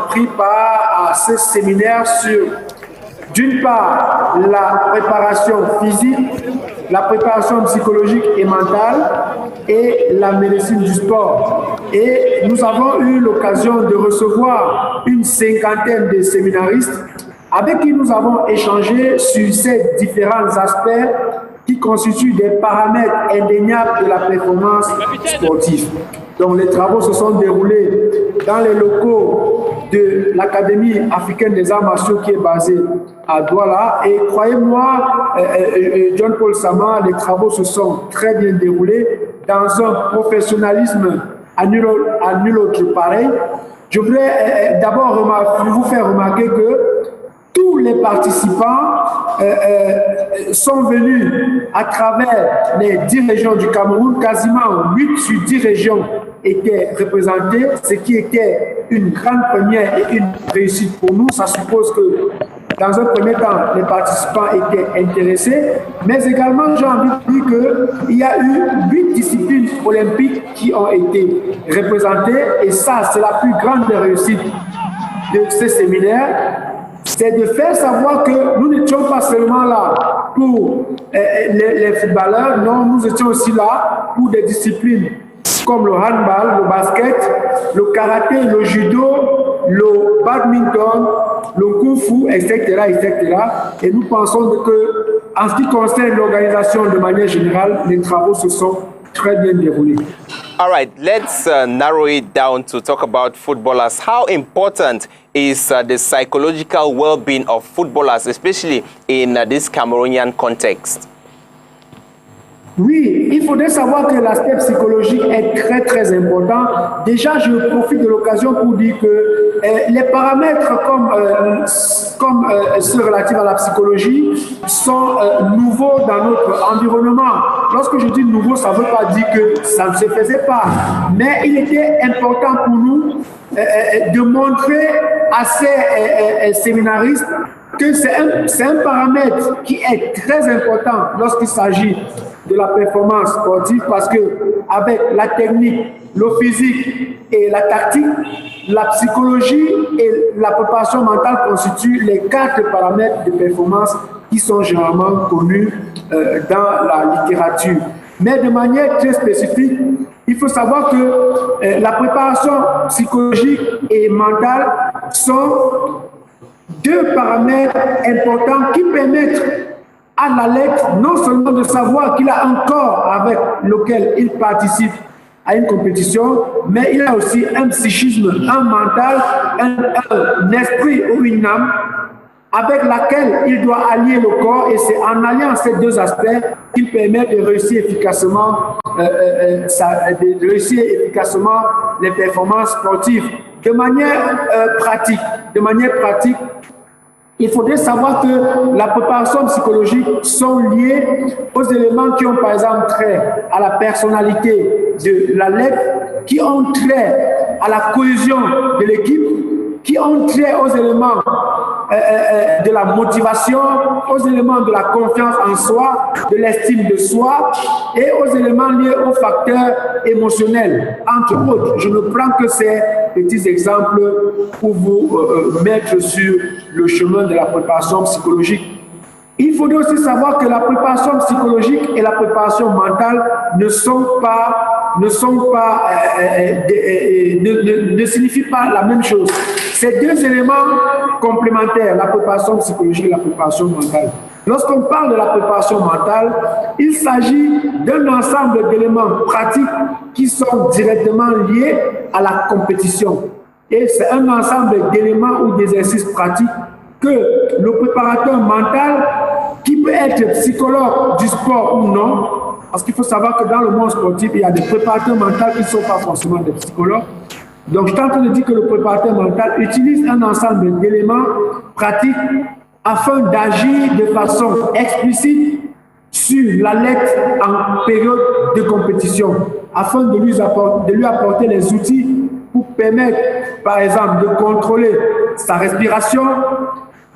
pris part à ce séminaire sur, d'une part, la préparation physique, la préparation psychologique et mentale et la médecine du sport. Et nous avons eu l'occasion de recevoir une cinquantaine de séminaristes avec qui nous avons échangé sur ces différents aspects qui constituent des paramètres indéniables de la performance sportive. Donc les travaux se sont déroulés dans les locaux de l'Académie africaine des arts martiaux qui est basée à Douala. Et croyez-moi, John Paul Sama, les travaux se sont très bien déroulés dans un professionnalisme à nul autre pareil. Je voudrais d'abord vous faire remarquer que tous les participants sont venus à travers les 10 régions du Cameroun. Quasiment 8 sur 10 régions étaient représentées, ce qui était une grande première et une réussite pour nous. Ça suppose que dans un premier temps, les participants étaient intéressés, mais également j'ai envie de dire qu'il y a eu 8 disciplines olympiques qui ont été représentées, et ça, c'est la plus grande réussite de ce séminaire. C'est de faire savoir que nous n'étions pas seulement là pour les footballeurs, non, nous étions aussi là pour des disciplines comme le handball, le basket, le karaté, le judo, le badminton, le kung-fu, etc., etc. Et nous pensons que, en ce qui concerne l'organisation de manière générale, les travaux se sont très bien déroulés. All right, let's narrow it down to talk about footballers. How important is the psychological well-being of footballers, especially in this Cameroonian context? Oui, il faudrait savoir que l'aspect psychologique est très très important. Déjà, je profite de l'occasion pour dire que les paramètres comme ceux relatifs à la psychologie sont nouveaux dans notre environnement. Lorsque je dis nouveau, ça ne veut pas dire que ça ne se faisait pas, mais il était important pour nous de montrer à ces séminaristes que c'est un paramètre qui est très important lorsqu'il s'agit de la performance sportive, parce que avec la technique, le physique et la tactique, la psychologie et la préparation mentale constituent les 4 paramètres de performance qui sont généralement connus dans la littérature. Mais de manière très spécifique, il faut savoir que la préparation psychologique et mentale sont 2 paramètres importants qui permettent à l'athlète non seulement de savoir qu'il a un corps avec lequel il participe à une compétition, mais il a aussi un psychisme, un mental, un esprit ou une âme avec laquelle il doit allier le corps, et c'est en alliant ces 2 aspects qu'il permet de réussir efficacement, les performances sportives. De manière pratique, il faudrait savoir que la préparation psychologique sont liées aux éléments qui ont par exemple trait à la personnalité de l'athlète, qui ont trait à la cohésion de l'équipe, qui ont trait aux éléments de la motivation, aux éléments de la confiance en soi, de l'estime de soi et aux éléments liés aux facteurs émotionnels. Entre autres, je ne prends que ces petits exemples pour vous mettre sur le chemin de la préparation psychologique. Il faudrait aussi savoir que la préparation psychologique et la préparation mentale ne signifient pas la même chose. C'est 2 éléments complémentaires, la préparation psychologique et la préparation mentale. Lorsqu'on parle de la préparation mentale, il s'agit d'un ensemble d'éléments pratiques qui sont directement liés à la compétition. Et c'est un ensemble d'éléments ou d'exercices pratiques que le préparateur mental, qui peut être psychologue du sport ou non, parce qu'il faut savoir que dans le monde sportif, il y a des préparateurs mentaux qui ne sont pas forcément des psychologues. Donc, je suis en train de dire que le préparateur mental utilise un ensemble d'éléments pratiques afin d'agir de façon explicite sur l'athlète en période de compétition, afin de lui apporter les outils pour permettre, par exemple, de contrôler sa respiration,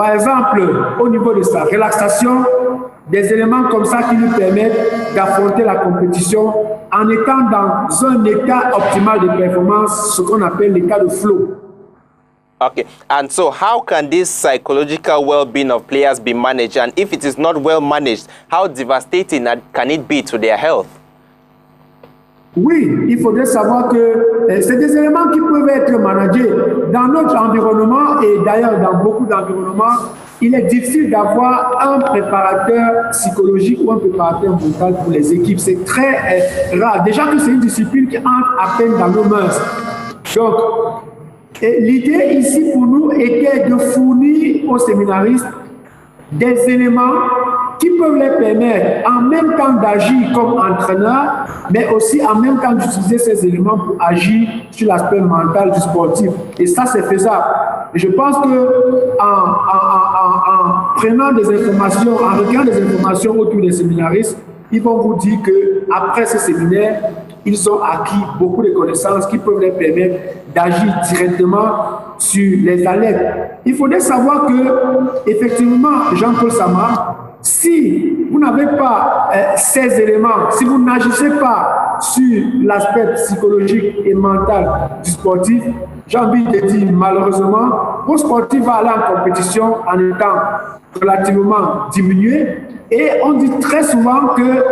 par exemple, au niveau de sa relaxation, des éléments comme ça qui lui permettent d'affronter la compétition en étant dans un état optimal de performance, ce qu'on appelle l'état de flow. Okay, and so how can this psychological well-being of players be managed? And if it is not well managed, how devastating can it be to their health? Oui, il faudrait savoir que c'est des éléments qui peuvent être managés dans notre environnement et d'ailleurs dans beaucoup d'environnements. Il est difficile d'avoir un préparateur psychologique ou un préparateur mental pour les équipes. C'est très rare. Déjà que c'est une discipline qui entre à peine dans nos mœurs. Donc, l'idée ici pour nous était de fournir aux séminaristes des éléments qui peuvent les permettre en même temps d'agir comme entraîneur, mais aussi en même temps d'utiliser ces éléments pour agir sur l'aspect mental du sportif. Et ça, c'est faisable. Et je pense que en prenant des informations, en regardant des informations autour des séminaristes, ils vont vous dire qu'après ce séminaire, ils ont acquis beaucoup de connaissances qui peuvent leur permettre d'agir directement sur les alertes. Il faudrait savoir que, effectivement, Jean-Paul Sama, si vous n'avez pas ces éléments, si vous n'agissez pas sur l'aspect psychologique et mental du sportif, j'ai envie de dire malheureusement, vos sportifs vont aller en compétition en étant relativement diminués. Et on dit très souvent que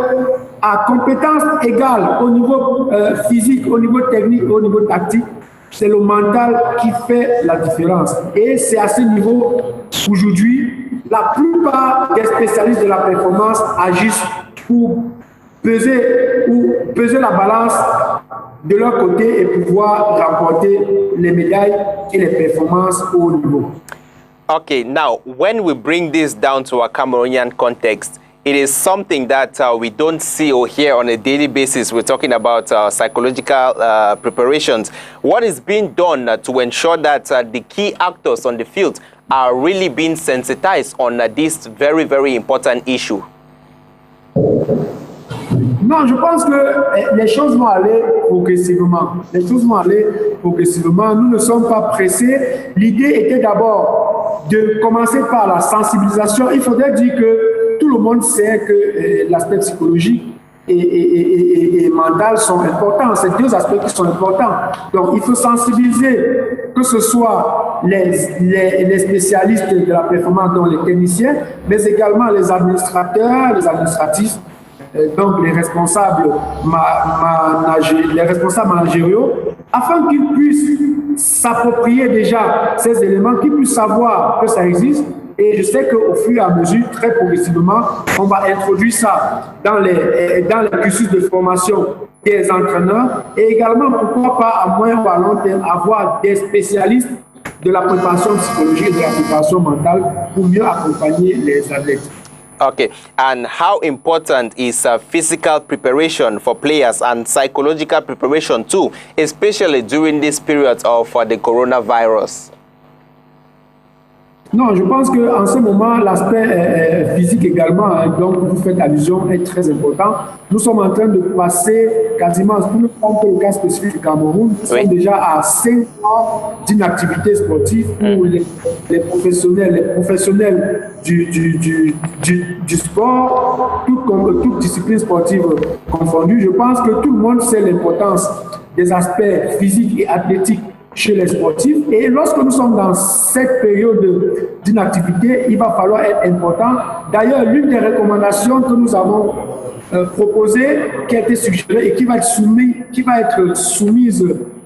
à compétence égale au niveau physique, au niveau technique, au niveau tactique, c'est le mental qui fait la différence. Et c'est à ce niveau, aujourd'hui, la plupart des spécialistes de la performance agissent pour peser la balance de leur côté et pouvoir remporter les médailles et les performances au haut niveau. Okay, now, when we bring this down to a Cameroonian context, it is something that we don't see or hear on a daily basis. We're talking about psychological preparations. What is being done to ensure that the key actors on the field are really being sensitized on this very, very important issue? Non, je pense que les choses vont aller progressivement. Les choses vont aller progressivement. Nous ne sommes pas pressés. L'idée était d'abord de commencer par la sensibilisation. Il faudrait dire que tout le monde sait que l'aspect psychologique et mental sont importants. C'est deux aspects qui sont importants. Donc, il faut sensibiliser, que ce soit les spécialistes de la performance, dont les techniciens, mais également les administrateurs, les administratifs, donc les responsables managériaux, afin qu'ils puissent s'approprier déjà ces éléments, qu'ils puissent savoir que ça existe. Et je sais qu'au fur et à mesure, très progressivement, on va introduire ça dans les cursus de formation des entraîneurs et également, pourquoi pas, à moyen ou à long terme, avoir des spécialistes de la préparation psychologique et de la préparation mentale pour mieux accompagner les athlètes. Okay, and how important is physical preparation for players and psychological preparation too, especially during this period of the coronavirus? Non, je pense qu'en ce moment, l'aspect physique également, donc vous faites allusion, est très important. Nous sommes en train de passer quasiment, pour ne prendre le cas spécifique du Cameroun, nous sommes déjà à 5 ans d'inactivité sportive pour les professionnels du sport, toute discipline sportive confondue. Je pense que tout le monde sait l'importance des aspects physiques et athlétiques chez les sportifs. Et lorsque nous sommes dans cette période d'inactivité, il va falloir être important. D'ailleurs, l'une des recommandations que nous avons proposées, qui a été suggérée et qui va être soumise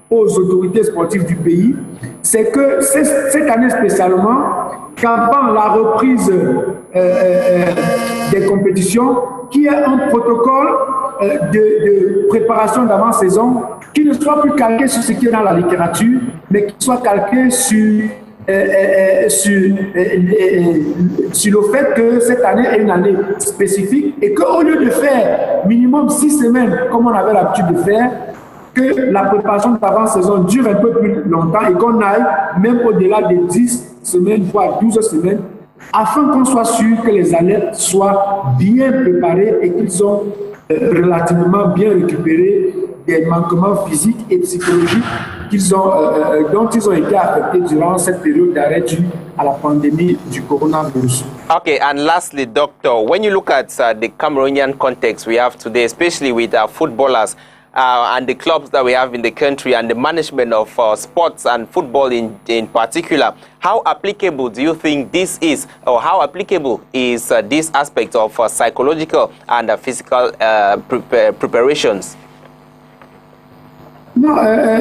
aux autorités sportives du pays, c'est que cette année spécialement, qu'avant la reprise des compétitions, qu'il y ait un protocole de préparation d'avant-saison qui ne soit plus calqué sur ce qui est dans la littérature, mais qui soit calqué sur le fait que cette année est une année spécifique et qu'au lieu de faire minimum 6 semaines, comme on avait l'habitude de faire, que la préparation d'avant-saison dure un peu plus longtemps et qu'on aille même au-delà de 10 semaines, voire 12 semaines, afin qu'on soit sûr que les athlètes soient bien préparés et qu'ils ont relativement bien récupéré des manquements physiques et psychologiques dont ils ont été affectés durant cette période d'arrêt due à la pandémie du coronavirus. Okay, and lastly, Doctor, when you look at the Cameroonian context we have today, especially with our footballers and the clubs that we have in the country and the management of sports and football in particular, how applicable do you think this is, or how applicable is this aspect of psychological and physical preparations? Non,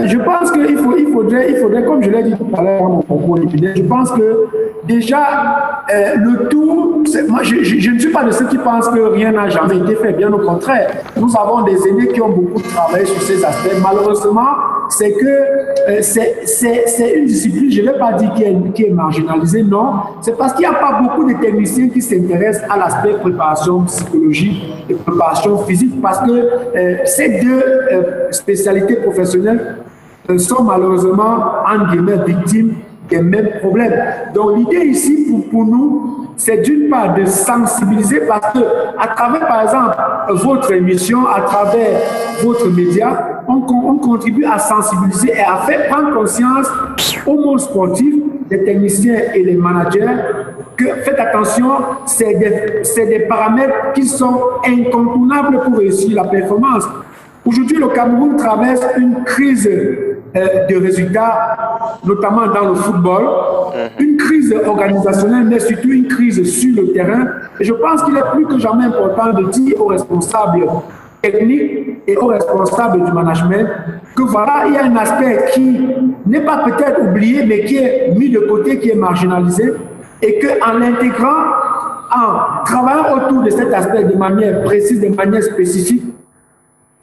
je pense qu'il faudrait, comme je l'ai dit tout à l'heure dans mon propos, je pense que déjà, le tout, moi je ne suis pas de ceux qui pensent que rien n'a jamais été fait, bien au contraire. Nous avons des aînés qui ont beaucoup travaillé sur ces aspects. Malheureusement, c'est que c'est une discipline, je ne vais pas dire qui est marginalisée, non. C'est parce qu'il n'y a pas beaucoup de techniciens qui s'intéressent à l'aspect préparation psychologique et préparation physique, parce que ces deux spécialités professionnelles sont malheureusement, en guillemets, victimes des mêmes problèmes. Donc l'idée ici pour nous, c'est d'une part de sensibiliser, parce que à travers, par exemple, votre émission, à travers votre média, on contribue à sensibiliser et à faire prendre conscience au monde sportif, les techniciens et les managers, que faites attention, c'est des paramètres qui sont incontournables pour réussir la performance. Aujourd'hui, le Cameroun traverse une crise de résultats, notamment dans le football, une crise organisationnelle, mais surtout une crise sur le terrain. Et je pense qu'il est plus que jamais important de dire aux responsables techniques et aux responsables du management que voilà, il y a un aspect qui n'est pas peut-être oublié, mais qui est mis de côté, qui est marginalisé, et qu'en l'intégrant, en travaillant autour de cet aspect de manière précise, de manière spécifique,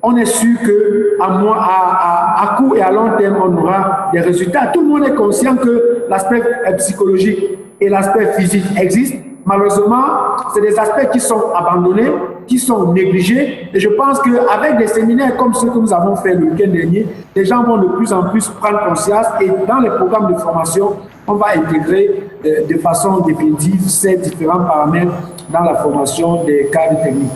on est sûr qu'à court et à long terme, on aura des résultats. Tout le monde est conscient que l'aspect psychologique et l'aspect physique existent. Malheureusement, c'est des aspects qui sont abandonnés, qui sont négligés. Et je pense qu'avec des séminaires comme ceux que nous avons fait le week-end dernier, les gens vont de plus en plus prendre conscience, et dans les programmes de formation, on va intégrer de façon définitive ces différents paramètres dans la formation des cadres techniques.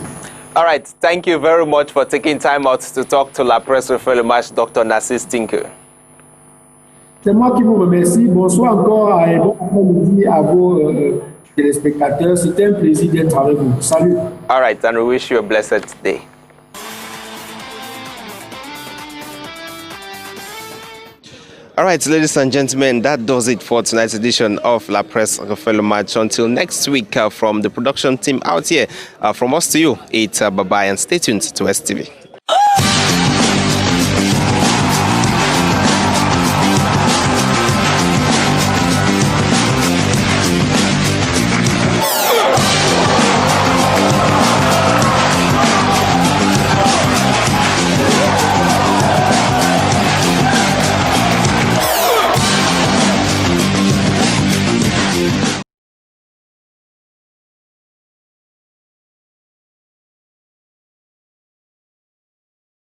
All right, thank you very much for taking time out to talk to La Presse Refait le Match, Dr. Narcisse Tinker. C'est moi qui vous remercie. Bonsoir encore et bon après-midi à vos téléspectateurs. C'était un plaisir d'être avec vous. Salut. All right, and we wish you a blessed day. All right, ladies and gentlemen, that does it for tonight's edition of La Presse Refait le Match. Until next week, from the production team out here, from us to you, it's bye-bye, and stay tuned to STV.